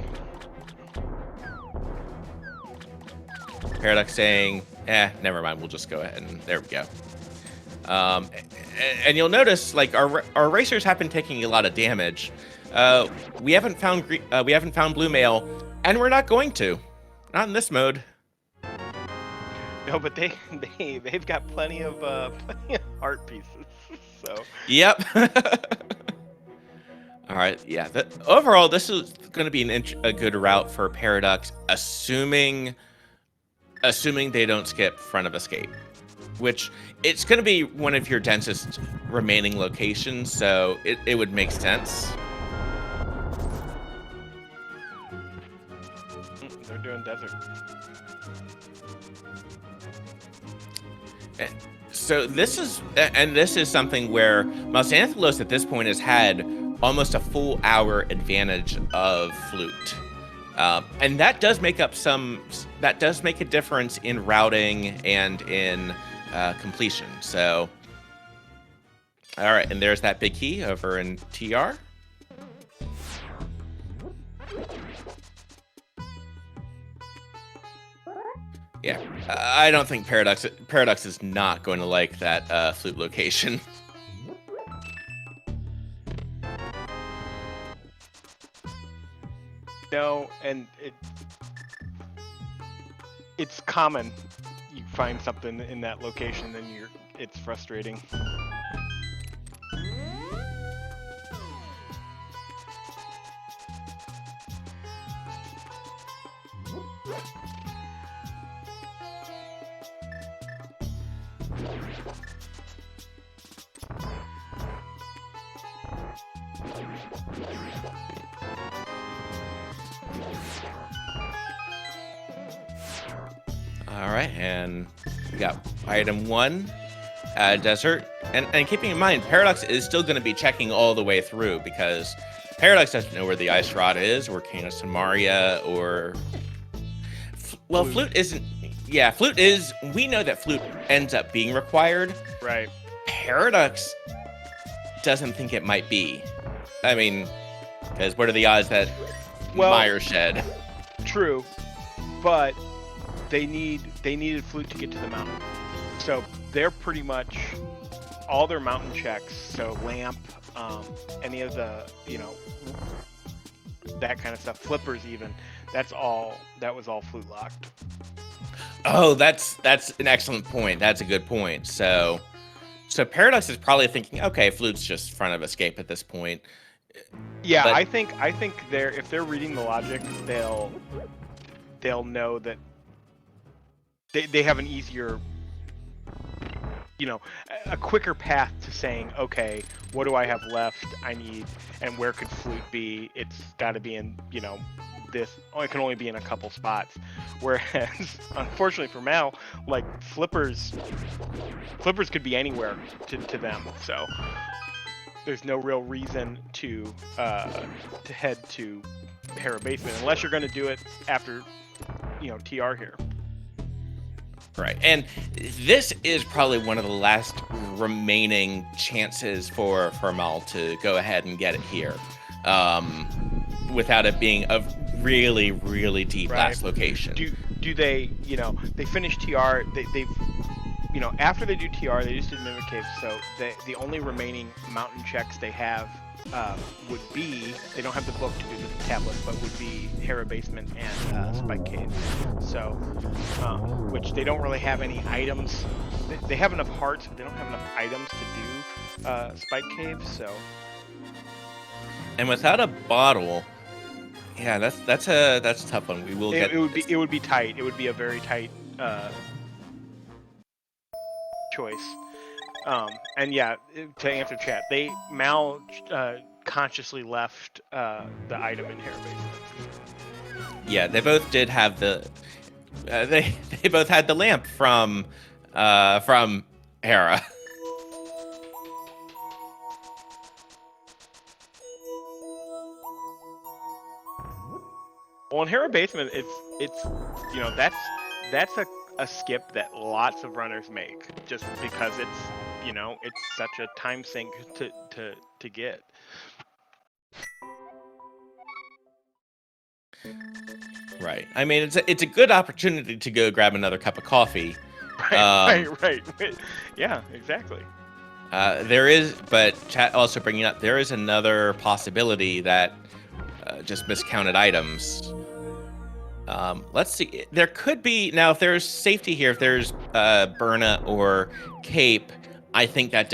Paradox saying, never mind, we'll just go ahead, and there we go. And you'll notice, like, our racers have been taking a lot of damage. We haven't found blue mail, and we're not going to. Not in this mode. No, but they've got plenty of heart pieces. So. Yep. All right. Yeah. Overall, this is going to be a good route for Paradox, assuming they don't skip Front of Escape, which it's going to be one of your densest remaining locations, so it would make sense. They're doing desert. So this is something where MalXantholos at this point has had almost a full hour advantage of flute. And that does make a difference in routing and in completion. So, all right, and there's that big key over in TR. Yeah, I don't think Paraducks is not going to like that flute location. No, and it's common. You find something in that location, then it's frustrating. All right, and we got item 1, desert. And keeping in mind, Paradox is still going to be checking all the way through because Paradox doesn't know where the ice rod is, or Canis Samaria, or well, flute isn't. Yeah, flute is. We know that flute ends up being required. Right. Paradox doesn't think it might be. I mean, because what are the odds that Meyer shed? True, but they needed flute to get to the mountain, so they're pretty much all their mountain checks. So lamp, any of the that kind of stuff, flippers even. That was all flute locked. Oh, that's an excellent point. That's a good point. So Paradox is probably thinking, okay, flute's just front of escape at this point. Yeah, but I think if they're reading the logic, they'll know that they have an easier, a quicker path to saying, okay, what do I have left? I need, and where could flute be? It's got to be in, this. Oh, it can only be in a couple spots. Whereas, unfortunately for Mal, like flippers could be anywhere to them. So there's no real reason to head to Para Basement unless you're going to do it after, TR here. Right, and this is probably one of the last remaining chances for Mal to go ahead and get it here, without it being a really, really deep last location. Do they, they finish TR, they've, after they do TR, they just did Mimic Cave, so the only remaining mountain checks they have would be, they don't have the book to do the tablets, but would be Hera Basement and Spike Cave. So, which they don't really have any items. They have enough hearts, but they don't have enough items to do Spike Cave. So, and without a bottle, yeah, that's a tough one. We will get. It would be tight. It would be a very tight choice. And yeah, to answer chat, Mal consciously left the item in Hera Basement. Yeah, they both did have the. They both had the lamp from Hera. Well, in Hera Basement, it's that's a skip that lots of runners make just because it's it's such a time sink to get. Right. I mean, it's a good opportunity to go grab another cup of coffee. Right. Yeah, exactly. There is, but chat also bringing up, there is another possibility that just miscounted items. Let's see. There could be, now if there's safety here, if there's Burna or Cape, I think that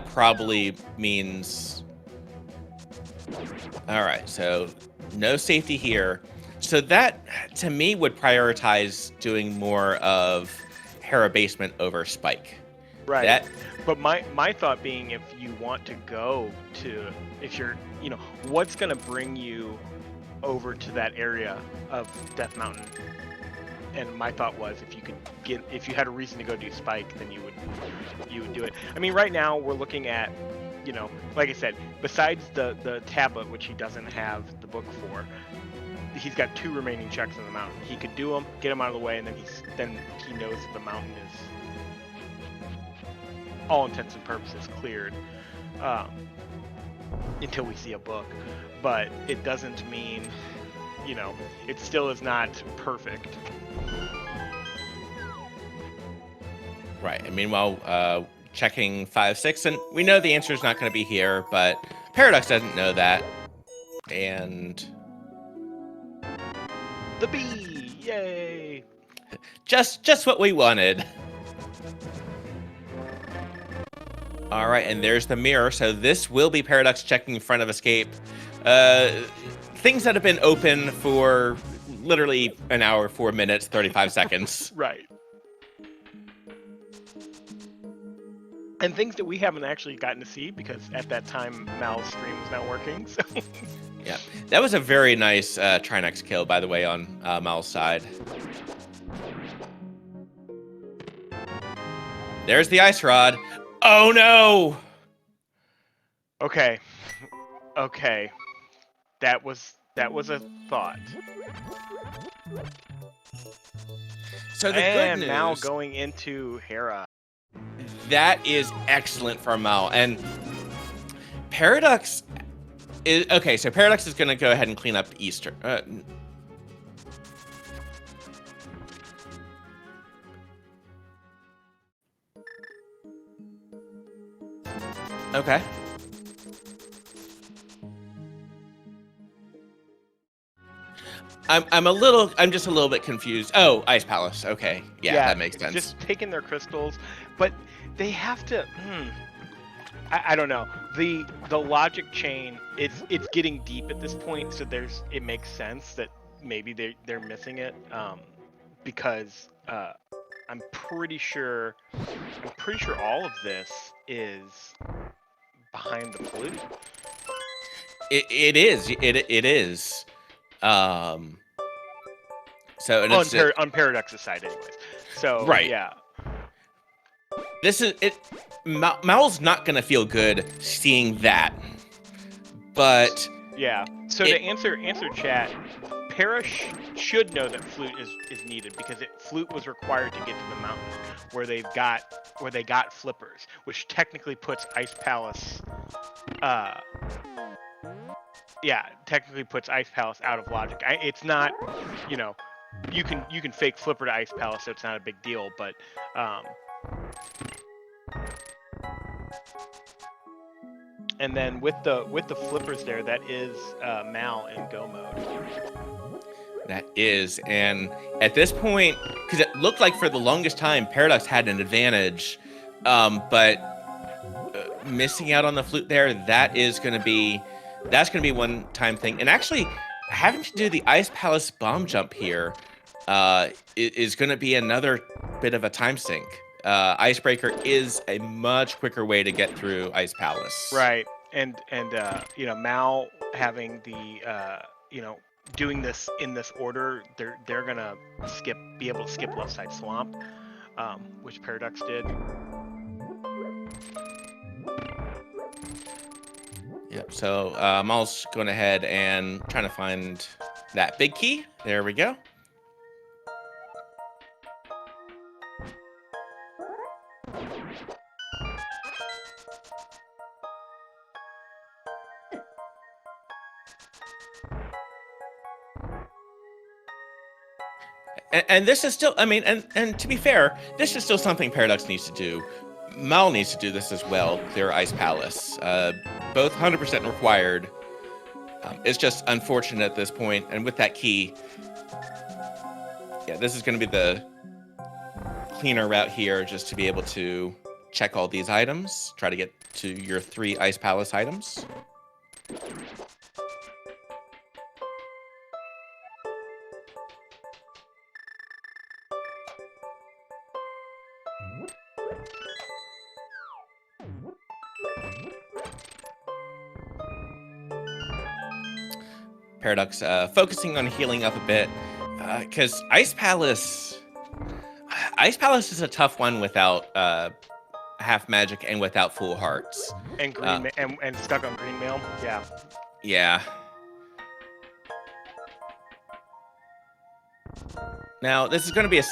probably means, all right, so no safety here. So that, to me, would prioritize doing more of Hera Basement over Spike. Right. But my thought being, if you want to go to, if you're, what's going to bring you over to that area of Death Mountain? And my thought was, if you had a reason to go do Spike, then you would do it. I mean, right now we're looking at, like I said, besides the tablet, which he doesn't have the book for, he's got 2 remaining checks on the mountain. He could do them, get them out of the way, and then he knows that the mountain is, all intents and purposes, cleared until we see a book. But it doesn't mean, it still is not perfect. Right. And meanwhile, checking 5, 6, and we know the answer is not going to be here, but Paradox doesn't know that. And the bee, yay! Just what we wanted. All right, and there's the mirror. So this will be Paradox checking front of escape. Things that have been open for literally an hour, 4 minutes, 35 seconds. Right. and things that we haven't actually gotten to see because at that time Mal's stream was not working. So Yeah, that was a very nice Trinex kill, by the way, on Mal's side. There's the ice rod. Oh no! okay, that was a thought. So the good And news, Mal going into Hera. that is excellent for Mal. And Paraducks is okay. So Paraducks is going to go ahead and clean up Easter. Okay. I'm just a little bit confused. Oh, Ice Palace. Okay. Yeah, that makes sense. Just taking their crystals, but they have to. I don't know. The logic chain, it's getting deep at this point, so it makes sense that maybe they're missing it, because I'm pretty sure all of this is behind the flute. It is. So and on Paradux's side, anyways. So right. yeah. This is it. Mal's not gonna feel good seeing that, but yeah. So to answer chat, Para should know that flute is needed because flute was required to get to the mountain where they got flippers, which technically puts Ice Palace. Technically puts Ice Palace out of logic. It's not, you can fake flipper to Ice Palace, so it's not a big deal. But and then with the flippers there, that is Mal in go mode. That is, and at this point, because it looked like for the longest time Paradox had an advantage, but missing out on the flute there, that's going to be one-time thing. And actually, having to do the Ice Palace bomb jump here is going to be another bit of a time sink. Icebreaker is a much quicker way to get through Ice Palace. Right, and Mal having the doing this in this order, they're gonna be able to skip left side swamp, which Paraducks did. Yep. So Mal's going ahead and trying to find that big key. There we go. And this is still, I mean, and to be fair, this is still something Paradox needs to do. Mal needs to do this as well, clear Ice Palace. Both 100% required. It's just unfortunate at this point. And with that key, yeah, this is going to be the cleaner route here, just to be able to check all these items, try to get to your 3 Ice Palace items. Paradox focusing on healing up a bit, because Ice Palace is a tough one without half magic and without full hearts. And green and stuck on green mail. Yeah. Yeah. Now this is going to be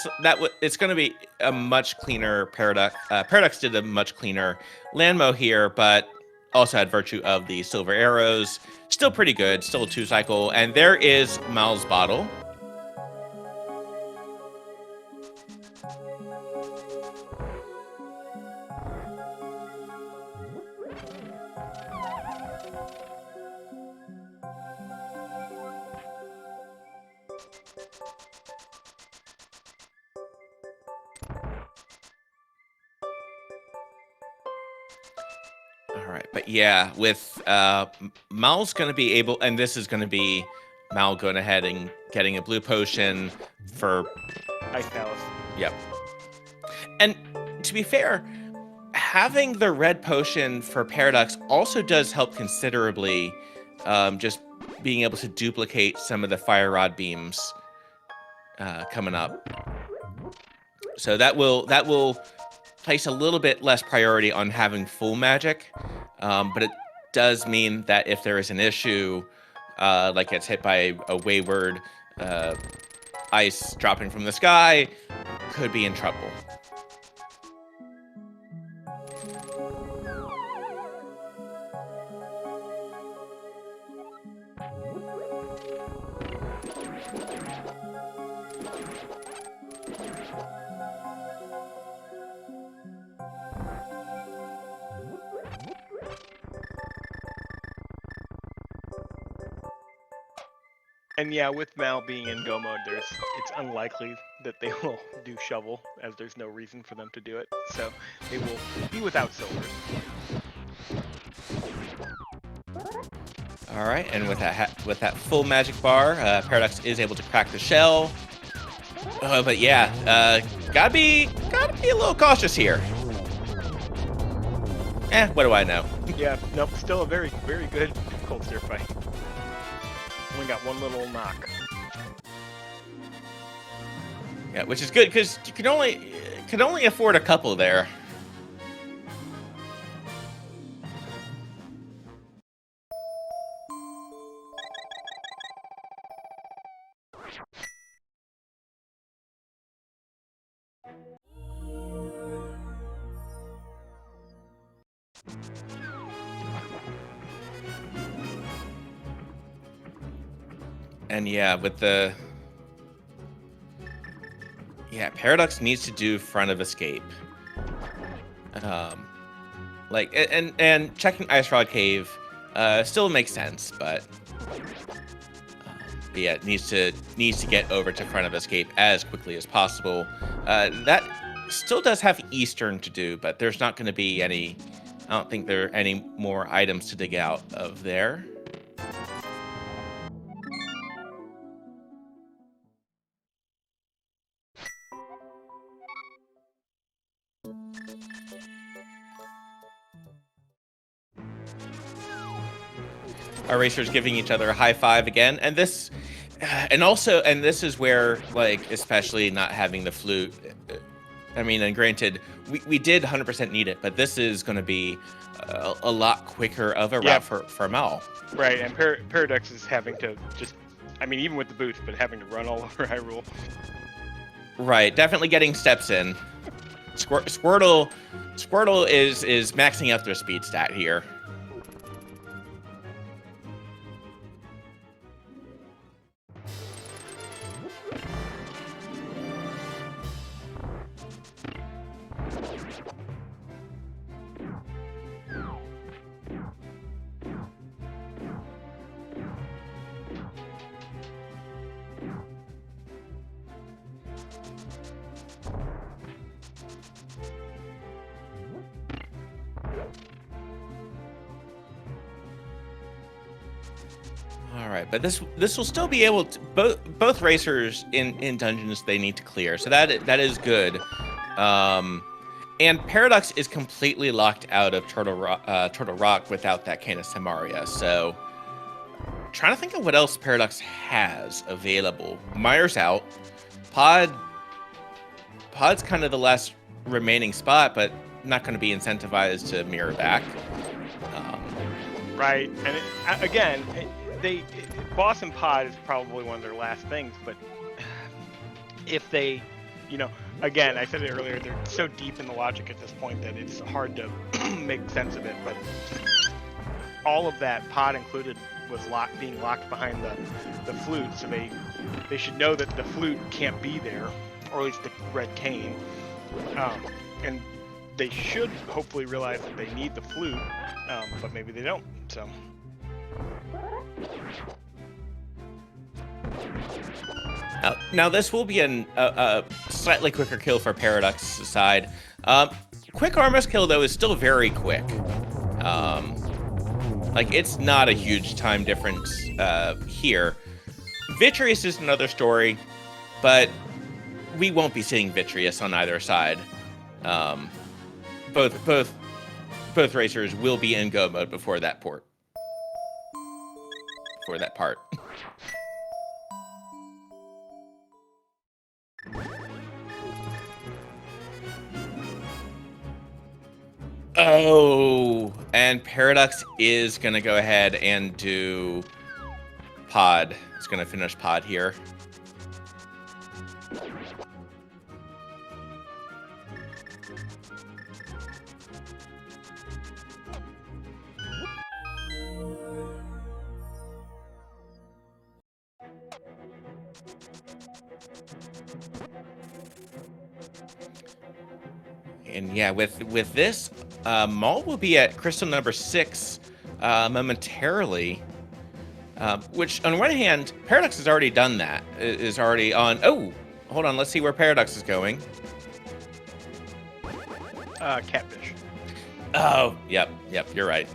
it's going to be a much cleaner Paraducks. Paraducks did a much cleaner Landmo here, but also had virtue of the silver arrows. Still pretty good, still a 2-cycle. And there is Mal's bottle. All right, but yeah, with Mal's going to be able, and this is going to be Mal going ahead and getting a blue potion for Ice Palace. Yep. And to be fair, having the red potion for Paraducks also does help considerably. Just being able to duplicate some of the fire rod beams coming up. So that will place a little bit less priority on having full magic, but it does mean that if there is an issue, like it's hit by a wayward ice dropping from the sky, could be in trouble. And yeah, with Mal being in Go mode, it's unlikely that they will do shovel, as there's no reason for them to do it. So they will be without silvers. All right, and with that full magic bar, Paraducks is able to crack the shell. But yeah, gotta be a little cautious here. What do I know? Yeah, nope. Still a very, very good cold steer fight. Only got one little knock. Yeah, which is good because you can only afford a couple there. And yeah, with the Paradox needs to do front of escape. Like and checking Ice Rod Cave still makes sense, but yeah, it needs to get over to front of escape as quickly as possible. That still does have Eastern to do, but there's not going to be any. I don't think there are any more items to dig out of there. Our racers giving each other a high five again, and this is where, like, especially not having the flute. I mean, and granted, we did 100% need it, but this is going to be a lot quicker of a route for Mal. Right, and Paraducks is having to just, I mean, even with the boost, but having to run all over Hyrule. Right, definitely getting steps in. Squirtle is maxing out their speed stat here. All right, but this will still be able to both racers in dungeons they need to clear, so that is good. And Paradox is completely locked out of Turtle Rock without that Cane of Samaria. So, trying to think of what else Paradox has available. Mire's out. Pod's kind of the last remaining spot, but not going to be incentivized to mirror back. Right, and again. Boss and Pod is probably one of their last things, but if they, again, I said it earlier, they're so deep in the logic at this point that it's hard to make sense of it, but all of that, Pod included, was being locked behind the flute, so they should know that the flute can't be there, or at least the red cane, and they should hopefully realize that they need the flute, but maybe they don't, so... Now this will be a slightly quicker kill for Paradux's side. Quick Armor's kill, though, is still very quick. Like, it's not a huge time difference here. Vitreous is another story, but we won't be seeing Vitreous on either side. Both both racers will be in go mode before that part. Oh, and Paraducks is going to go ahead and do pod. It's going to finish pod here. And yeah, with this, Mal will be at crystal number 6 momentarily. Which, on one hand, Paraducks has already done that. Is already on. Oh, hold on. Let's see where Paraducks is going. Catfish. Oh, yep. You're right.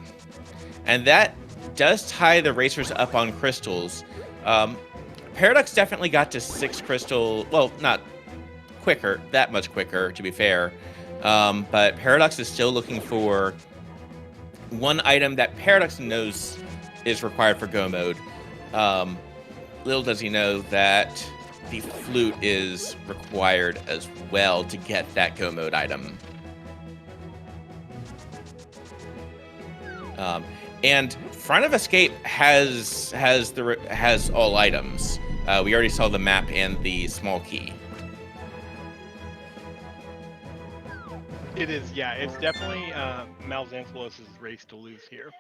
And that does tie the racers up on crystals. Paraducks definitely got to 6 crystal. Well, not quicker, that much quicker, to be fair. But Paraducks is still looking for one item that Paraducks knows is required for go mode. Little does he know that the flute is required as well to get that go mode item. And Front of Escape has all items. We already saw the map and the small key. It is, yeah. It's definitely MalXantholos' race to lose here.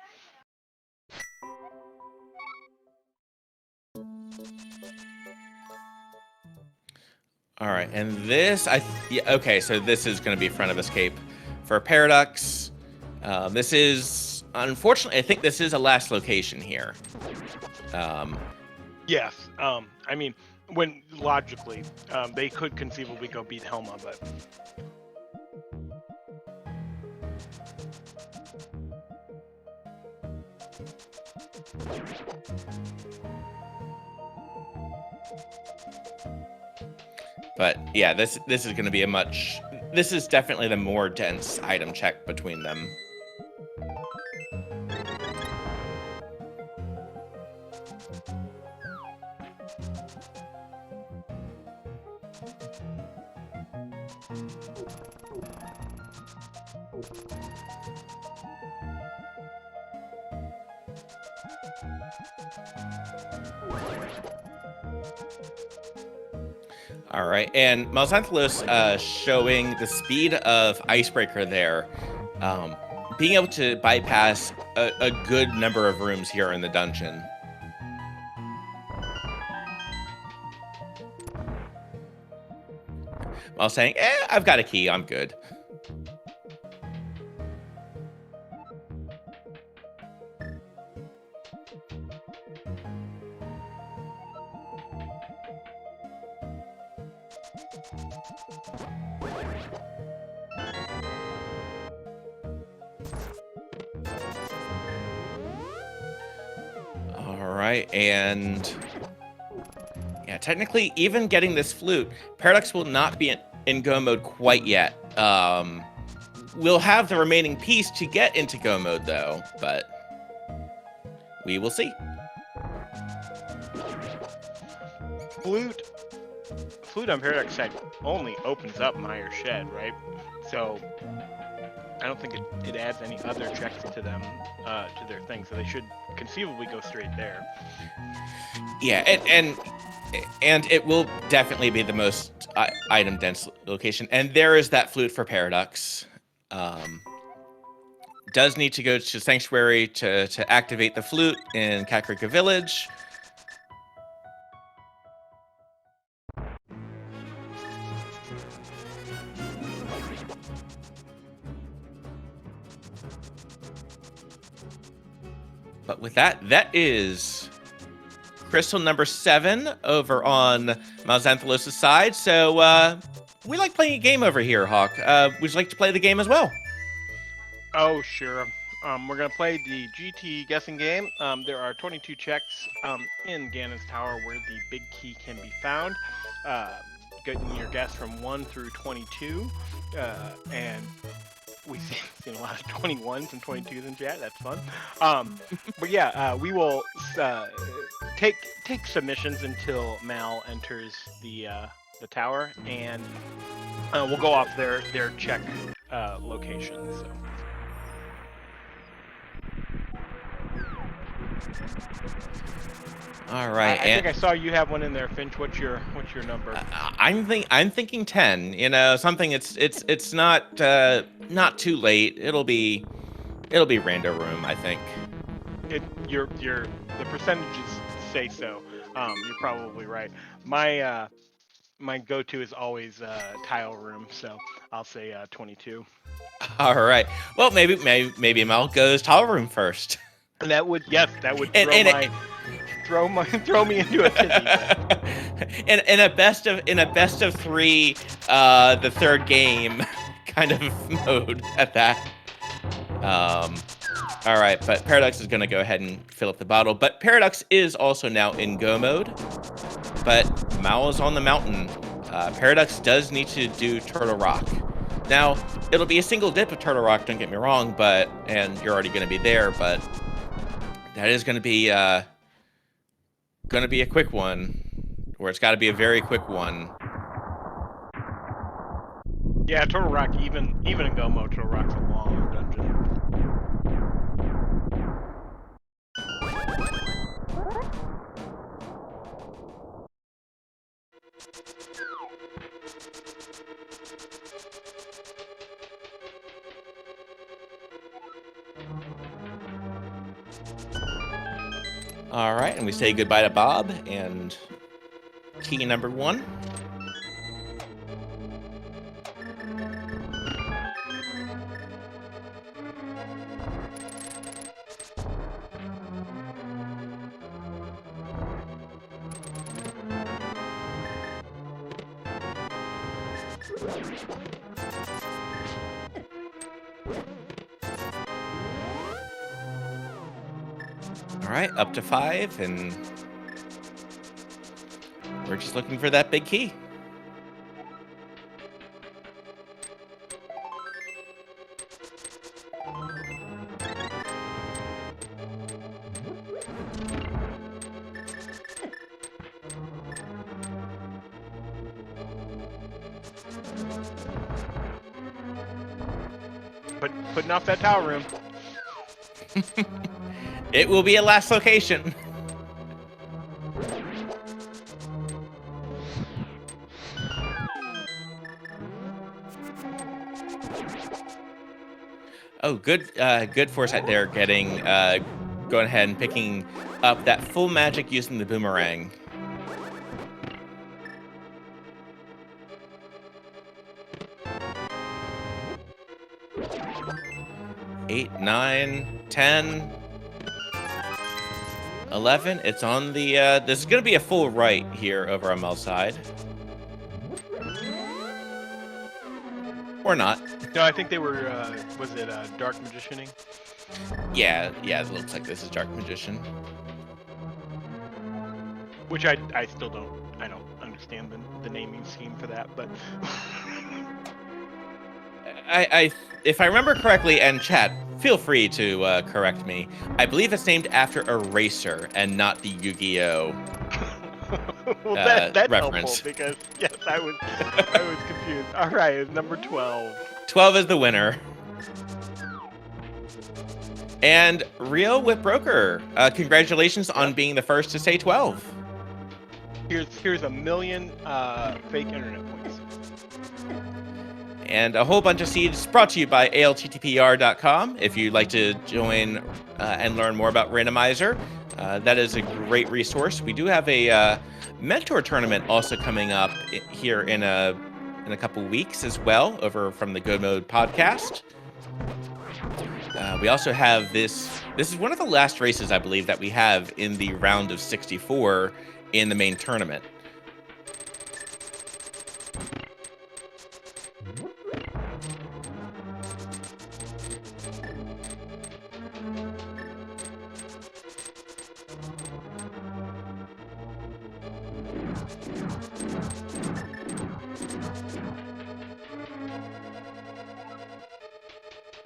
All right, and this, okay, so this is going to be Front of Escape for Paraducks. This is, unfortunately, I think this is a last location here. Yes, I mean, when logically, they could conceivably go beat Helma, but... But yeah, this is going to be this is definitely the more dense item check between them. All right, and MalXantholos showing the speed of Icebreaker there, being able to bypass a good number of rooms here in the dungeon. While saying, I've got a key, I'm good. All right, and yeah, technically, even getting this flute, Paraducks will not be in go mode quite yet. We'll have the remaining piece to get into go mode, though, but we will see. Flute on Paraducks side only opens up Meyer's Shed, right? So I don't think it adds any other checks to them, to their thing, so they should conceivably go straight there. Yeah, and it will definitely be the most item dense location. And there is that flute for Paraducks. Does need to go to Sanctuary to activate the flute in Kakarika Village. But with that is crystal number 7 over on MalXantholos' side. So we like playing a game over here, Hawk. Would you like to play the game as well? Oh, sure. We're going to play the GT guessing game. There are 22 checks in Ganon's Tower where the big key can be found. Getting your guess from 1 through 22. And we see seen a lot of 21s and 22s in chat. That's fun. But yeah, we will take submissions until Mal enters the tower, and we'll go off their check locations. So. All right. I think I saw you have one in there, Finch. What's your number? I'm thinking 10. You know, something. It's not too late. It'll be rando room, I think. The percentages say so. You're probably right. My go-to is always tile room, so I'll say 22. All right. Well, maybe Mel goes tile room first. And that would throw me into a tizzy. in a best of 3, the third game kind of mode at that. All right, but Paraducks is going to go ahead and fill up the bottle. But Paraducks is also now in go mode. But Mal is on the mountain. Paraducks does need to do Turtle Rock. Now, it'll be a single dip of Turtle Rock, don't get me wrong, and you're already going to be there, but that is going to be a quick one, or it's got to be a very quick one. Yeah, Turtle Rock, even in go mode, Turtle Rock's a long dungeon. All right, and we say goodbye to Bob and key number 1. All right, up to 5, and we're just looking for that big key. But putting off that tower room. It will be a last location. Oh, good foresight there, going ahead and picking up that full magic using the boomerang. Eight, 9, 10, 11. It's on the. This is gonna be a full right here over on Mel's side, or not. No, I think they were. Was it Dark Magicianing? Yeah. It looks like this is Dark Magician. Which I still don't. I don't understand the naming scheme for that, but. If I remember correctly, and chat, feel free to correct me. I believe it's named after a racer and not the Yu-Gi-Oh! Well, that's reference. Helpful because yes, I was confused. All right, it's number 12. 12 is the winner. And Real Whip Broker, congratulations on being the first to say 12. Here's a million fake internet points. And a whole bunch of seeds brought to you by ALTTPR.com. If you'd like to join and learn more about Randomizer, that is a great resource. We do have a mentor tournament also coming up here in a couple weeks as well, over from the Good Mode podcast. We also have this. This is one of the last races, I believe, that we have in the round of 64 in the main tournament.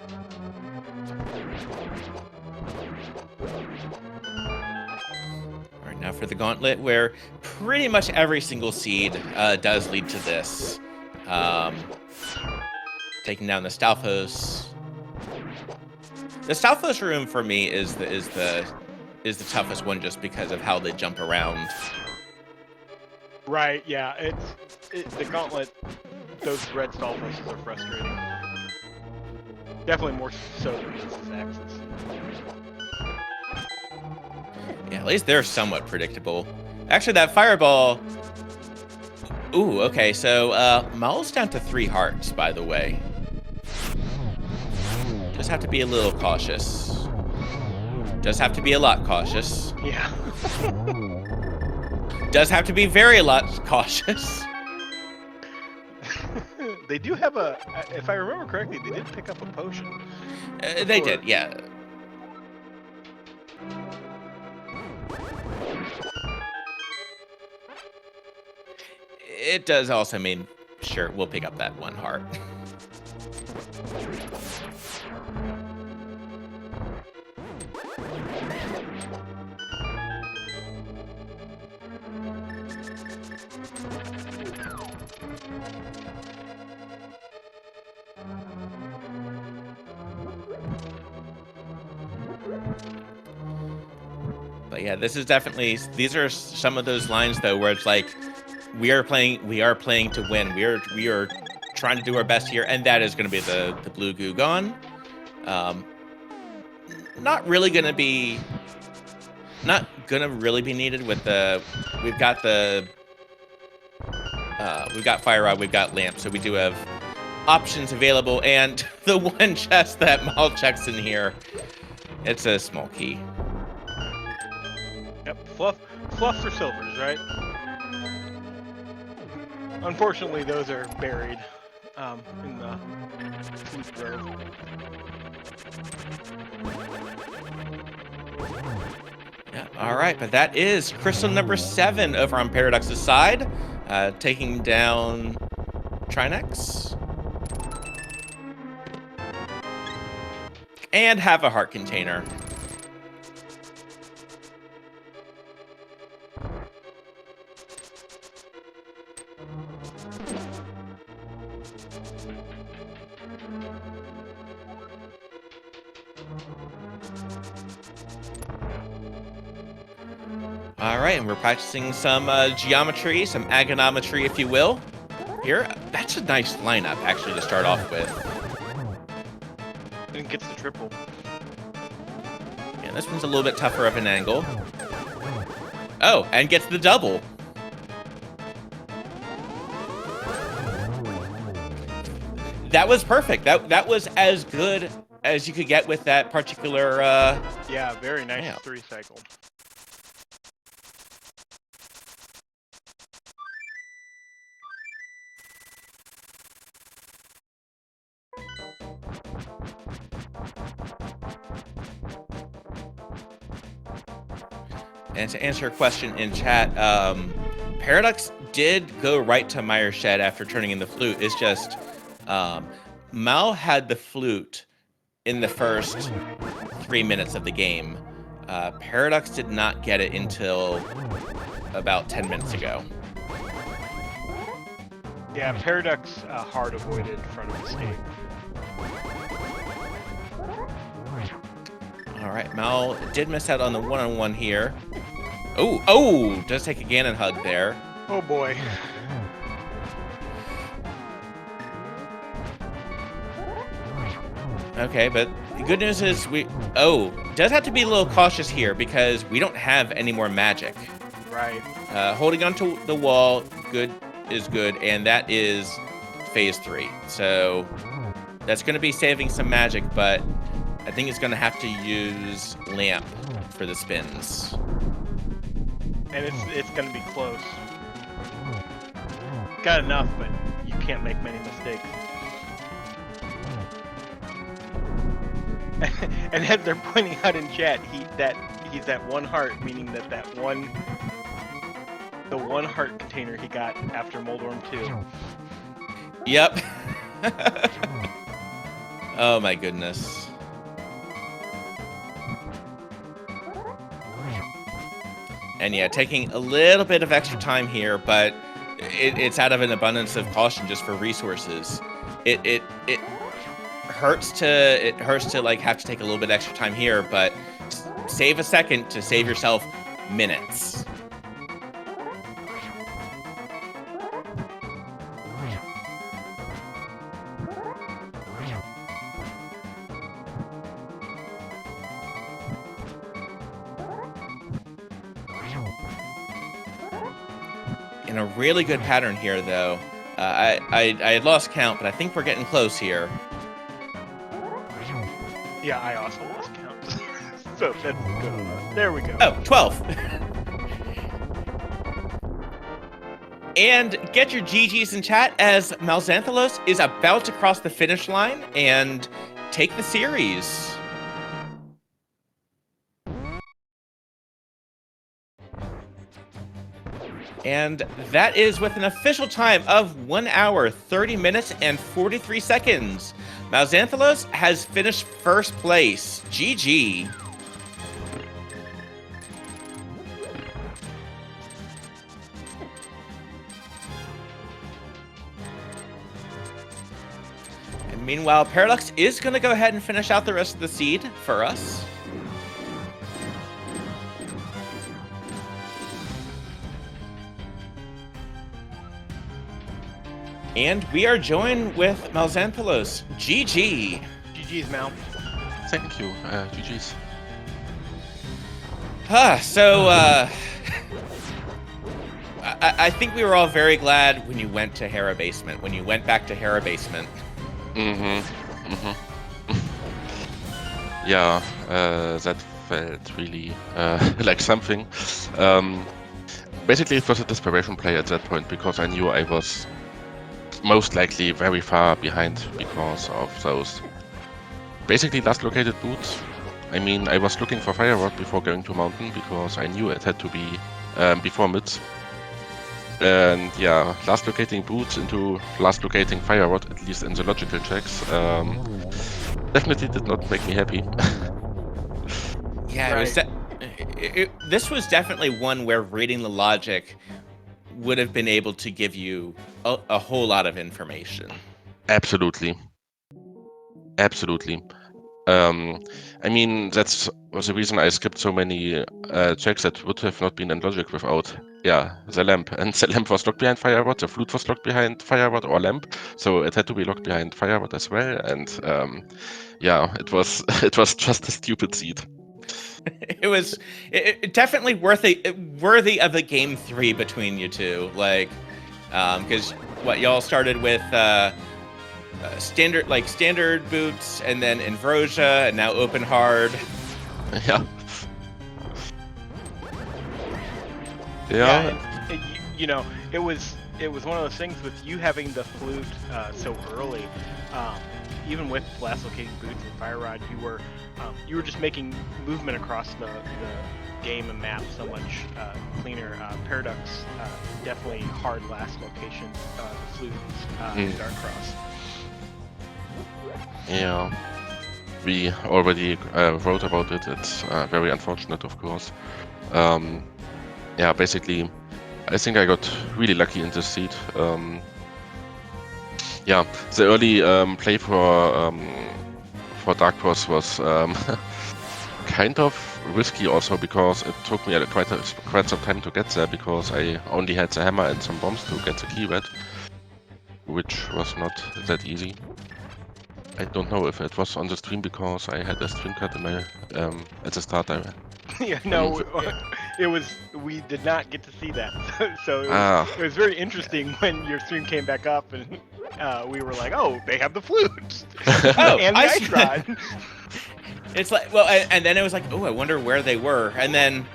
All right, now for the gauntlet, where pretty much every single seed does lead to this. Taking down the Stalfos. The Stalfos room for me is the toughest one just because of how they jump around. Right, yeah, the gauntlet, those red Stalfos are frustrating. Definitely more so than this axis. Yeah, at least they're somewhat predictable. Actually, that fireball... Ooh, okay, so Mal's down to 3 hearts, by the way. Just have to be a little cautious. Does have to be a lot cautious. Yeah. Does have to be very a lot cautious. They do have a, if I remember correctly, they did pick up a potion. They did, yeah. It does also mean, sure, we'll pick up that 1 heart. But yeah, this is definitely, these are some of those lines though where it's like we are playing to win. We are trying to do our best here, and that is going to be the blue goo gone. Not really going to be needed with the we've got fire rod, we've got lamp, so we do have options available, and the one chest that Mal checks in here, it's a small key. Yep, fluff for silvers, right? Unfortunately, those are buried in the food grove. Yeah, all right, but that is crystal number 7 over on Paraducks' side, taking down Trinex. And have a heart container. All right, and we're practicing some geometry, some agonometry, if you will. Here, that's a nice lineup, actually, to start off with. And gets the triple. Yeah, this one's a little bit tougher of an angle. Oh, and gets the double. That was perfect. That was as good as you could get with that particular... yeah, very nice 3 cycle. And to answer a question in chat, Paraducks did go right to Meyer's Shed after turning in the flute. It's just Mal had the flute in the first 3 minutes of the game. Paraducks did not get it until about 10 minutes ago. Yeah, Paraducks hard avoided front of escape. All right, Mal did miss out on the one-on-one here. Oh, does take a Ganon hug there. Oh boy. Okay, but the good news is does have to be a little cautious here because we don't have any more magic. Right. Holding onto the wall, good is good, and that is phase 3. So that's going to be saving some magic, but I think it's going to have to use lamp for the spins. And it's going to be close. Got enough, but you can't make many mistakes. And as they're pointing out in chat, he's at 1 heart, meaning the 1 heart container he got after Moldorm 2. Yep. Oh my goodness. And yeah, taking a little bit of extra time here, but it's out of an abundance of caution just for resources. It hurts to like have to take a little bit extra time here, but save a second to save yourself minutes. In a really good pattern here, though. I had lost count, but I think we're getting close here. Yeah, I also lost count. So that's good. There we go. Oh, 12. And get your GGs in chat as MalXantholos is about to cross the finish line and take the series. And that is with an official time of 1 hour, 30 minutes, and 43 seconds. MalXantholos has finished first place. GG. And meanwhile, Paraducks is going to go ahead and finish out the rest of the seed for us. And we are joined with MalXantholos. GG. GG's, Mal. Thank you. GG's. I think we were all very glad when you went to Hera Basement, when you went back to Hera Basement. Yeah, that felt really like something. Basically, it was a desperation play at that point because I knew I was most likely very far behind because of those basically last located boots. I mean, I was looking for Firewall before going to Mountain because I knew it had to be before mids. And yeah, last locating boots into last locating Firewall, at least in the logical checks, definitely did not make me happy. Yeah, Right. this was definitely one where reading the logic would have been able to give you a whole lot of information. Absolutely. Absolutely. I mean, that was the reason I skipped so many checks that would have not been in logic without, yeah, the lamp. And the lamp was locked behind Firewall, the flute was locked behind Firewall or lamp, so it had to be locked behind Firewall as well. And yeah, it was it was just a stupid seed. It was definitely worthy of a game 3 between you two, like, because what y'all started with standard boots, and then Ambrosia, and now open hard. Yeah. Yeah. And, you know, it was one of those things with you having the flute so early. Even with last locating boots and Fire Rod, you were just making movement across the game and map so much cleaner. Paraducks definitely hard last location, the flute and Dark Cross. Yeah. We already wrote about it. It's very unfortunate, of course. Yeah, basically, I think I got really lucky in this seed. Yeah, the early play for Dark Cross was kind of risky also because it took me quite some time to get there because I only had the hammer and some bombs to get the key red, which was not that easy. I don't know if it was on the stream because I had a stream cut in my at the start. Yeah, no, it was. We did not get to see that, so it was very interesting when your stream came back up and we were like, "Oh, they have the flute and the ice rod." It's like, well, and then it was like, "Oh, I wonder where they were," and then,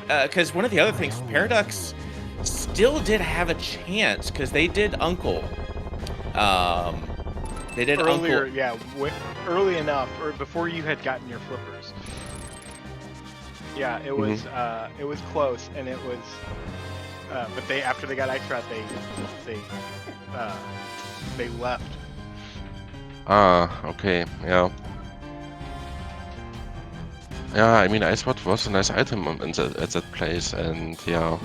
because one of the other things, Paraducks still did have a chance because they did Uncle. They did earlier, Uncle. yeah, early enough, or before you had gotten your flippers. Yeah, it was close, and it was, but after they got ice rod, they left. Ah, okay, yeah. Yeah, I mean, Ice Rod was a nice item at that place, and yeah.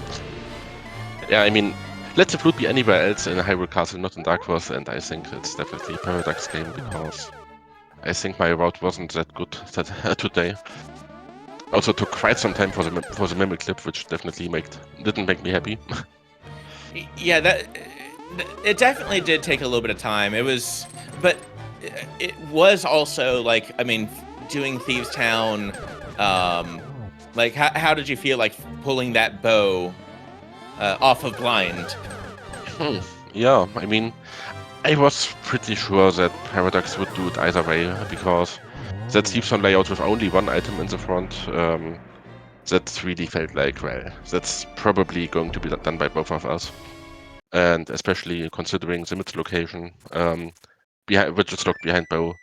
Yeah, I mean, let the flute be anywhere else in Hyrule Castle, not in Dark Forest, and I think it's definitely a Paraducks game, because I think my route wasn't that good today. Also took quite some time for the mimic clip, which definitely didn't make me happy. Yeah, it definitely did take a little bit of time. But it was also like, I mean, doing Thieves Town. Like, how did you feel like pulling that bow off of blind? Yeah, I mean, I was pretty sure that Paradox would do it either way, because that Thieves Town layout with only one item in the front, that really felt like, well, that's probably going to be done by both of us. And especially considering the mid location, which is locked behind bow,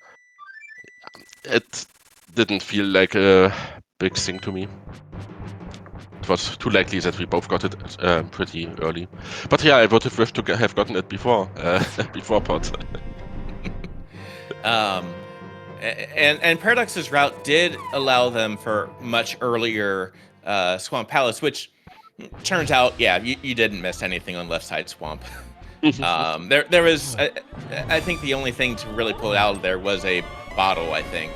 it didn't feel like a big thing to me. It was too likely that we both got it pretty early. But yeah, I would have wished to have gotten it before before pot. And Paradox's route did allow them for much earlier Swamp Palace, which turns out, yeah, you didn't miss anything on left side Swamp. There was, I think the only thing to really pull it out of there was a bottle, I think.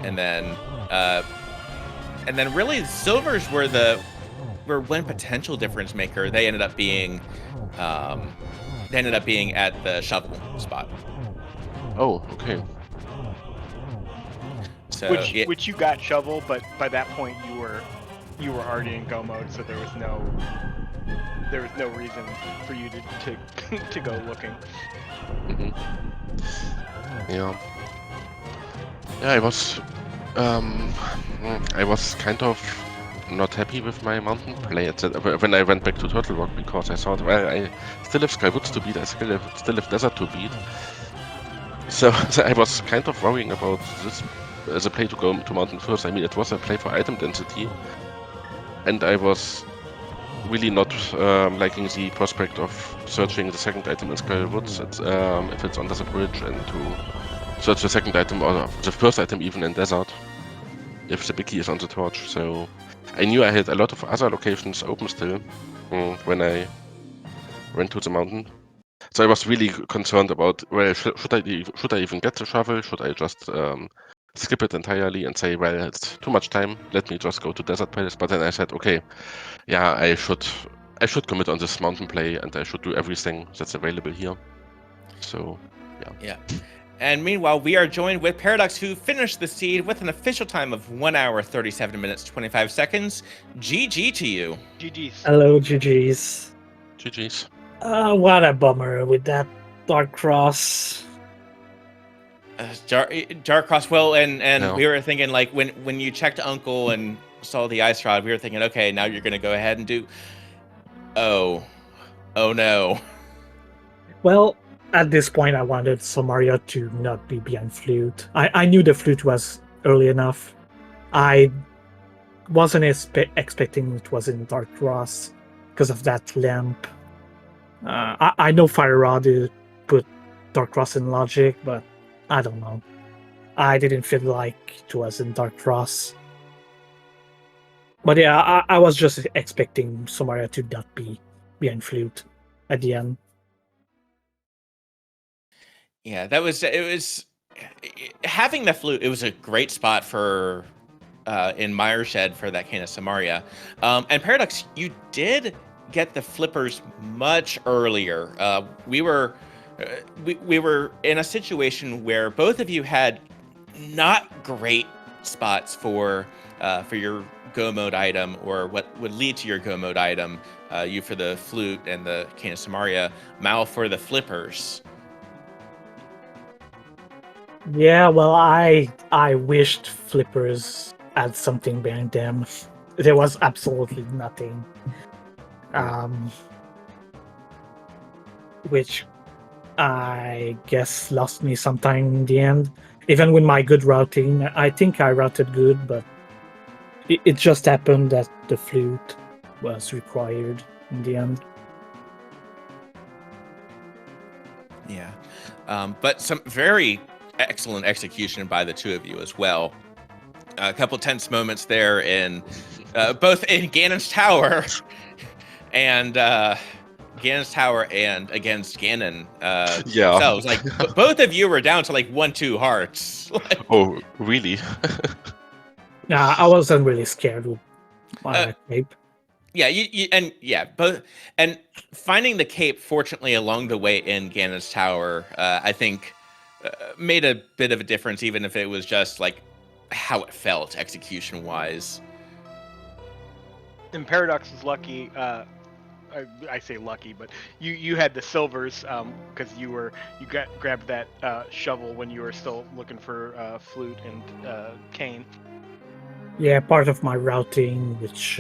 And then really silvers were one potential difference maker. They ended up being at the shovel spot. Oh, okay. So Which you got shovel, but by that point you were already in go mode, so there was no reason for you to go looking. Yeah. Yeah, I was kind of not happy with my mountain play when I went back to Turtle Rock, because I thought, well, I still have Skywoods to beat, I still have Desert to beat. So I was kind of worrying about this as a play to go to Mountain first. I mean, it was a play for item density, and I was really not liking the prospect of searching the second item in Skywoods if it's under the bridge, and to search the second item, or the first item even in Desert, if the big key is on the torch. So I knew I had a lot of other locations open still when I went to the mountain. So I was really concerned about, well, should I even get the shovel? Should I just skip it entirely and say, well, it's too much time, let me just go to Desert Palace? But then I said, okay, yeah, I should commit on this mountain play, and I should do everything that's available here. So, yeah. And meanwhile, we are joined with Paradox, who finished the seed with an official time of 1 hour, 37 minutes, 25 seconds. GG to you. GG's. Hello, GG's. GG's. What a bummer with that Dark Cross. Dark Cross. Well, and No. we were thinking, like, when you checked Uncle and saw the ice rod, we were thinking, okay, now you're going to go ahead and do... Oh no. Well, at this point, I wanted Samaria to not be behind flute. I knew the flute was early enough. I wasn't expecting it was in Dark Cross because of that lamp. I know Fire Rod put Dark Cross in logic, but I don't know. I didn't feel like it was in Dark Cross. But yeah, I was just expecting Samaria to not be behind flute at the end. Yeah, it was having the flute. It was a great spot for in Mireshed for that kind of Samaria. And Paradox, you did get the flippers much earlier. We were in a situation where both of you had not great spots for your go mode item, or what would lead to your go mode item. You for the flute and the Cane of Samaria, Mal for the flippers. Yeah, well, I wished flippers had something behind them. There was absolutely nothing. Which I guess lost me sometime in the end. Even with my good routing, I think I routed good, but it just happened that the flute was required in the end. Yeah. But some very excellent execution by the two of you as well. A couple tense moments there in both in Ganon's Tower and against Ganon Yeah. themselves. Like both of you were down to like 1-2 hearts. Oh, really? Yeah, I wasn't really scared with my cape. Yeah, both, and finding the cape, fortunately, along the way in Ganon's Tower, I think made a bit of a difference, even if it was just like how it felt execution-wise. And Paraducks is lucky. I say lucky, but you had the silvers because you grabbed that shovel when you were still looking for flute and cane. Yeah, part of my routing, which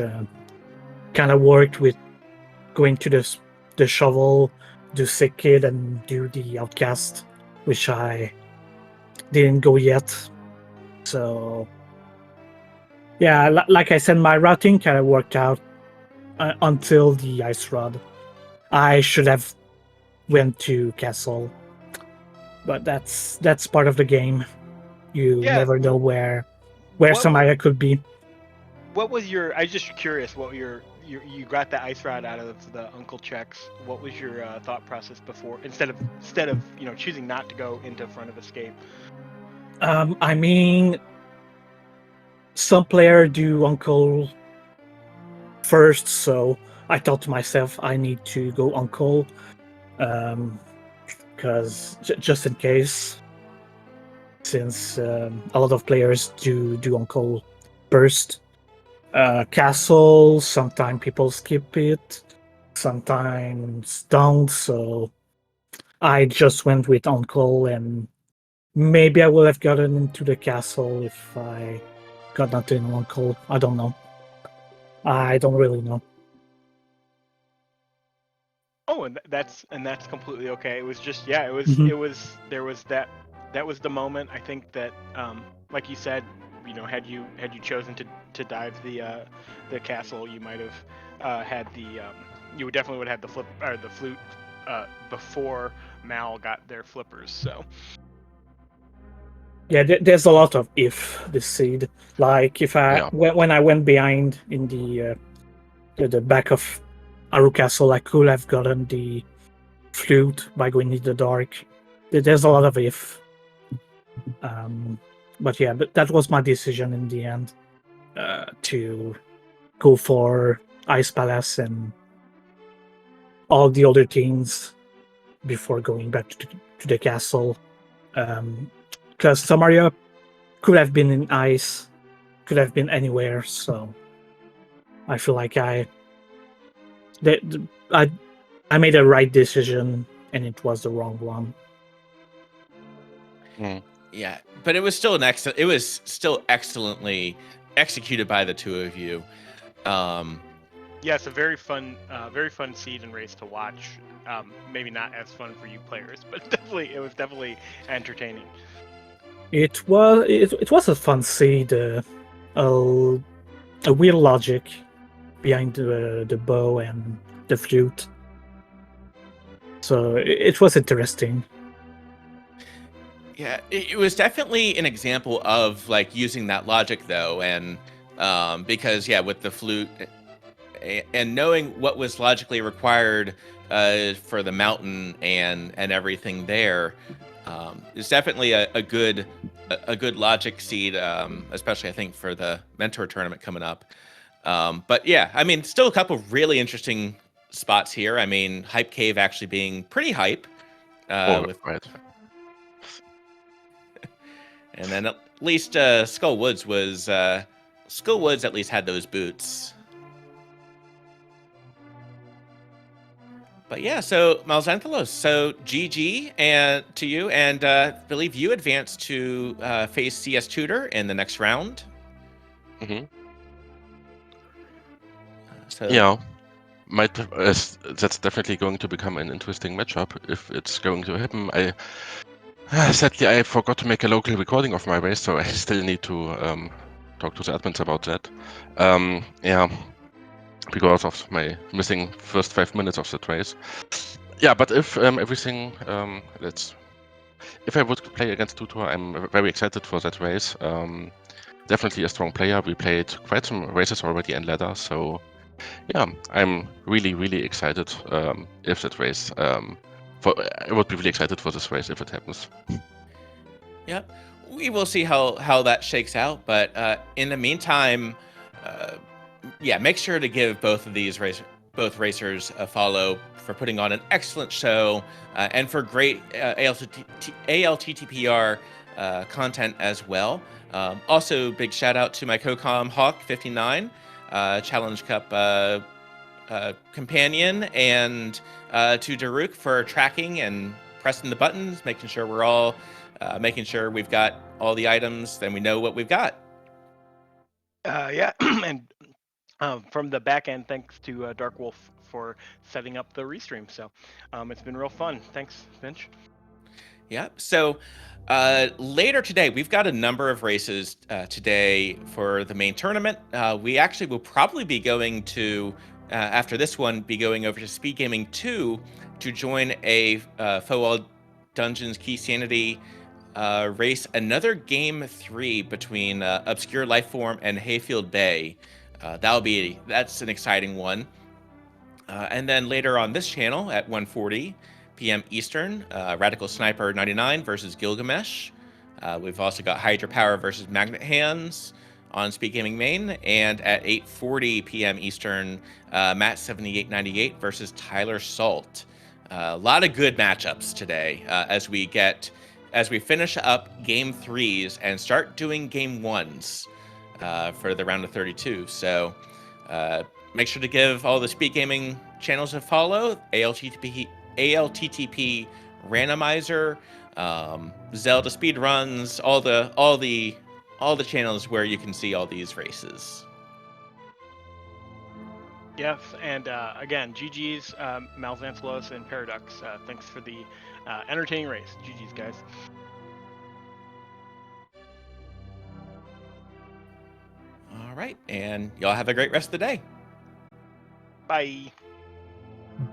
kind of worked with going to the shovel, do Sick Kid, and do the Outcast, which I didn't go yet. So, yeah, like I said, my routing kind of worked out until the Ice Rod. I should have went to Castle, but that's part of the game. You never know where somebody could be. What was your? I was just curious. What you got the ice rod out of the Uncle Checks? What was your thought process before instead of choosing not to go into front of escape? I mean, some player do Uncle first, so I thought to myself I need to go Uncle, because just in case, since a lot of players do Uncle first. Castle, sometimes people skip it, sometimes don't, so I just went with Uncle, and maybe I would have gotten into the castle if I got not in Uncle. I don't know. I don't really know. Oh, and that's completely okay. It was just it was there was that was the moment. I think that like you said, had you chosen to dive the castle, you might have had the you definitely would have had the flute before Mal got their flippers. So yeah, there's a lot of if this seed. Like if when I went behind in the back of Aru Castle, I could have gotten the flute by going in the dark. There's a lot of if. But yeah, that was my decision in the end, to go for Ice Palace and all the other things before going back to the castle. Because Samaria could have been in ice, could have been anywhere, so I feel like I made a right decision and it was the wrong one. Yeah, but it was still it was still excellently executed by the two of you. Yeah, it's a very fun seed and race to watch. Maybe not as fun for you players, but it was definitely entertaining. It was a fun seed, a weird logic behind the bow and the flute. So it was interesting. Yeah, it was definitely an example of like using that logic though, and because with the flute and knowing what was logically required for the mountain and everything there, is definitely a good logic seed, especially I think for the mentor tournament coming up. But yeah, I mean, still a couple really interesting spots here. I mean, Hype Cave actually being pretty hype. Right. And then at least Skull Woods at least had those boots. But yeah, so MalXantholos, so GG and to you, and believe you advanced to face CS Tutor in the next round. So yeah, that's definitely going to become an interesting matchup if it's going to happen. Sadly, I forgot to make a local recording of my race, so I still need to talk to the admins about that. Because of my missing first 5 minutes of the race. Yeah, but if everything, if I would play against Tutor, I'm very excited for that race. Definitely a strong player. We played quite some races already in ladder, so yeah, I'm really, really excited if that race. I would be really excited for this race if it happens. Yep. We will see how that shakes out. But in the meantime, uh, yeah, make sure to give both racers a follow for putting on an excellent show and for great ALTTPR content as well. Also, big shout out to my co-com Hawk59, Challenge Cup companion, and to Daruk for tracking and pressing the buttons, making sure we're all making sure we've got all the items and we know what we've got. Yeah, and from the back end, thanks to Dark Wolf for setting up the restream. So it's been real fun. Thanks, Finch. Yeah. So later today, we've got a number of races today for the main tournament. We actually will probably be going to, after this one, be going over to SpeedGaming 2 to join a Fowell Dungeons Key Sanity race, another game 3 between Obscure Lifeform and Hayfield Bay. That's an exciting one. And then later on this channel at 1:40 p.m. Eastern, Radical Sniper 99 versus Gilgamesh. We've also got Hydra Power versus Magnet Hands on Speed Gaming Main, and at 8:40 p.m. Eastern, Matt 7898 versus Tyler Salt. A lot of good matchups today as we finish up game 3s and start doing game 1s for the round of 32. So make sure to give all the Speed Gaming channels a follow. ALTTP Randomizer, Zelda Speedruns, all the channels where you can see all these races. Yes, and again, GG's, MalXantholos, and Paraducks. Thanks for the entertaining race. GG's, guys. All right, and y'all have a great rest of the day. Bye.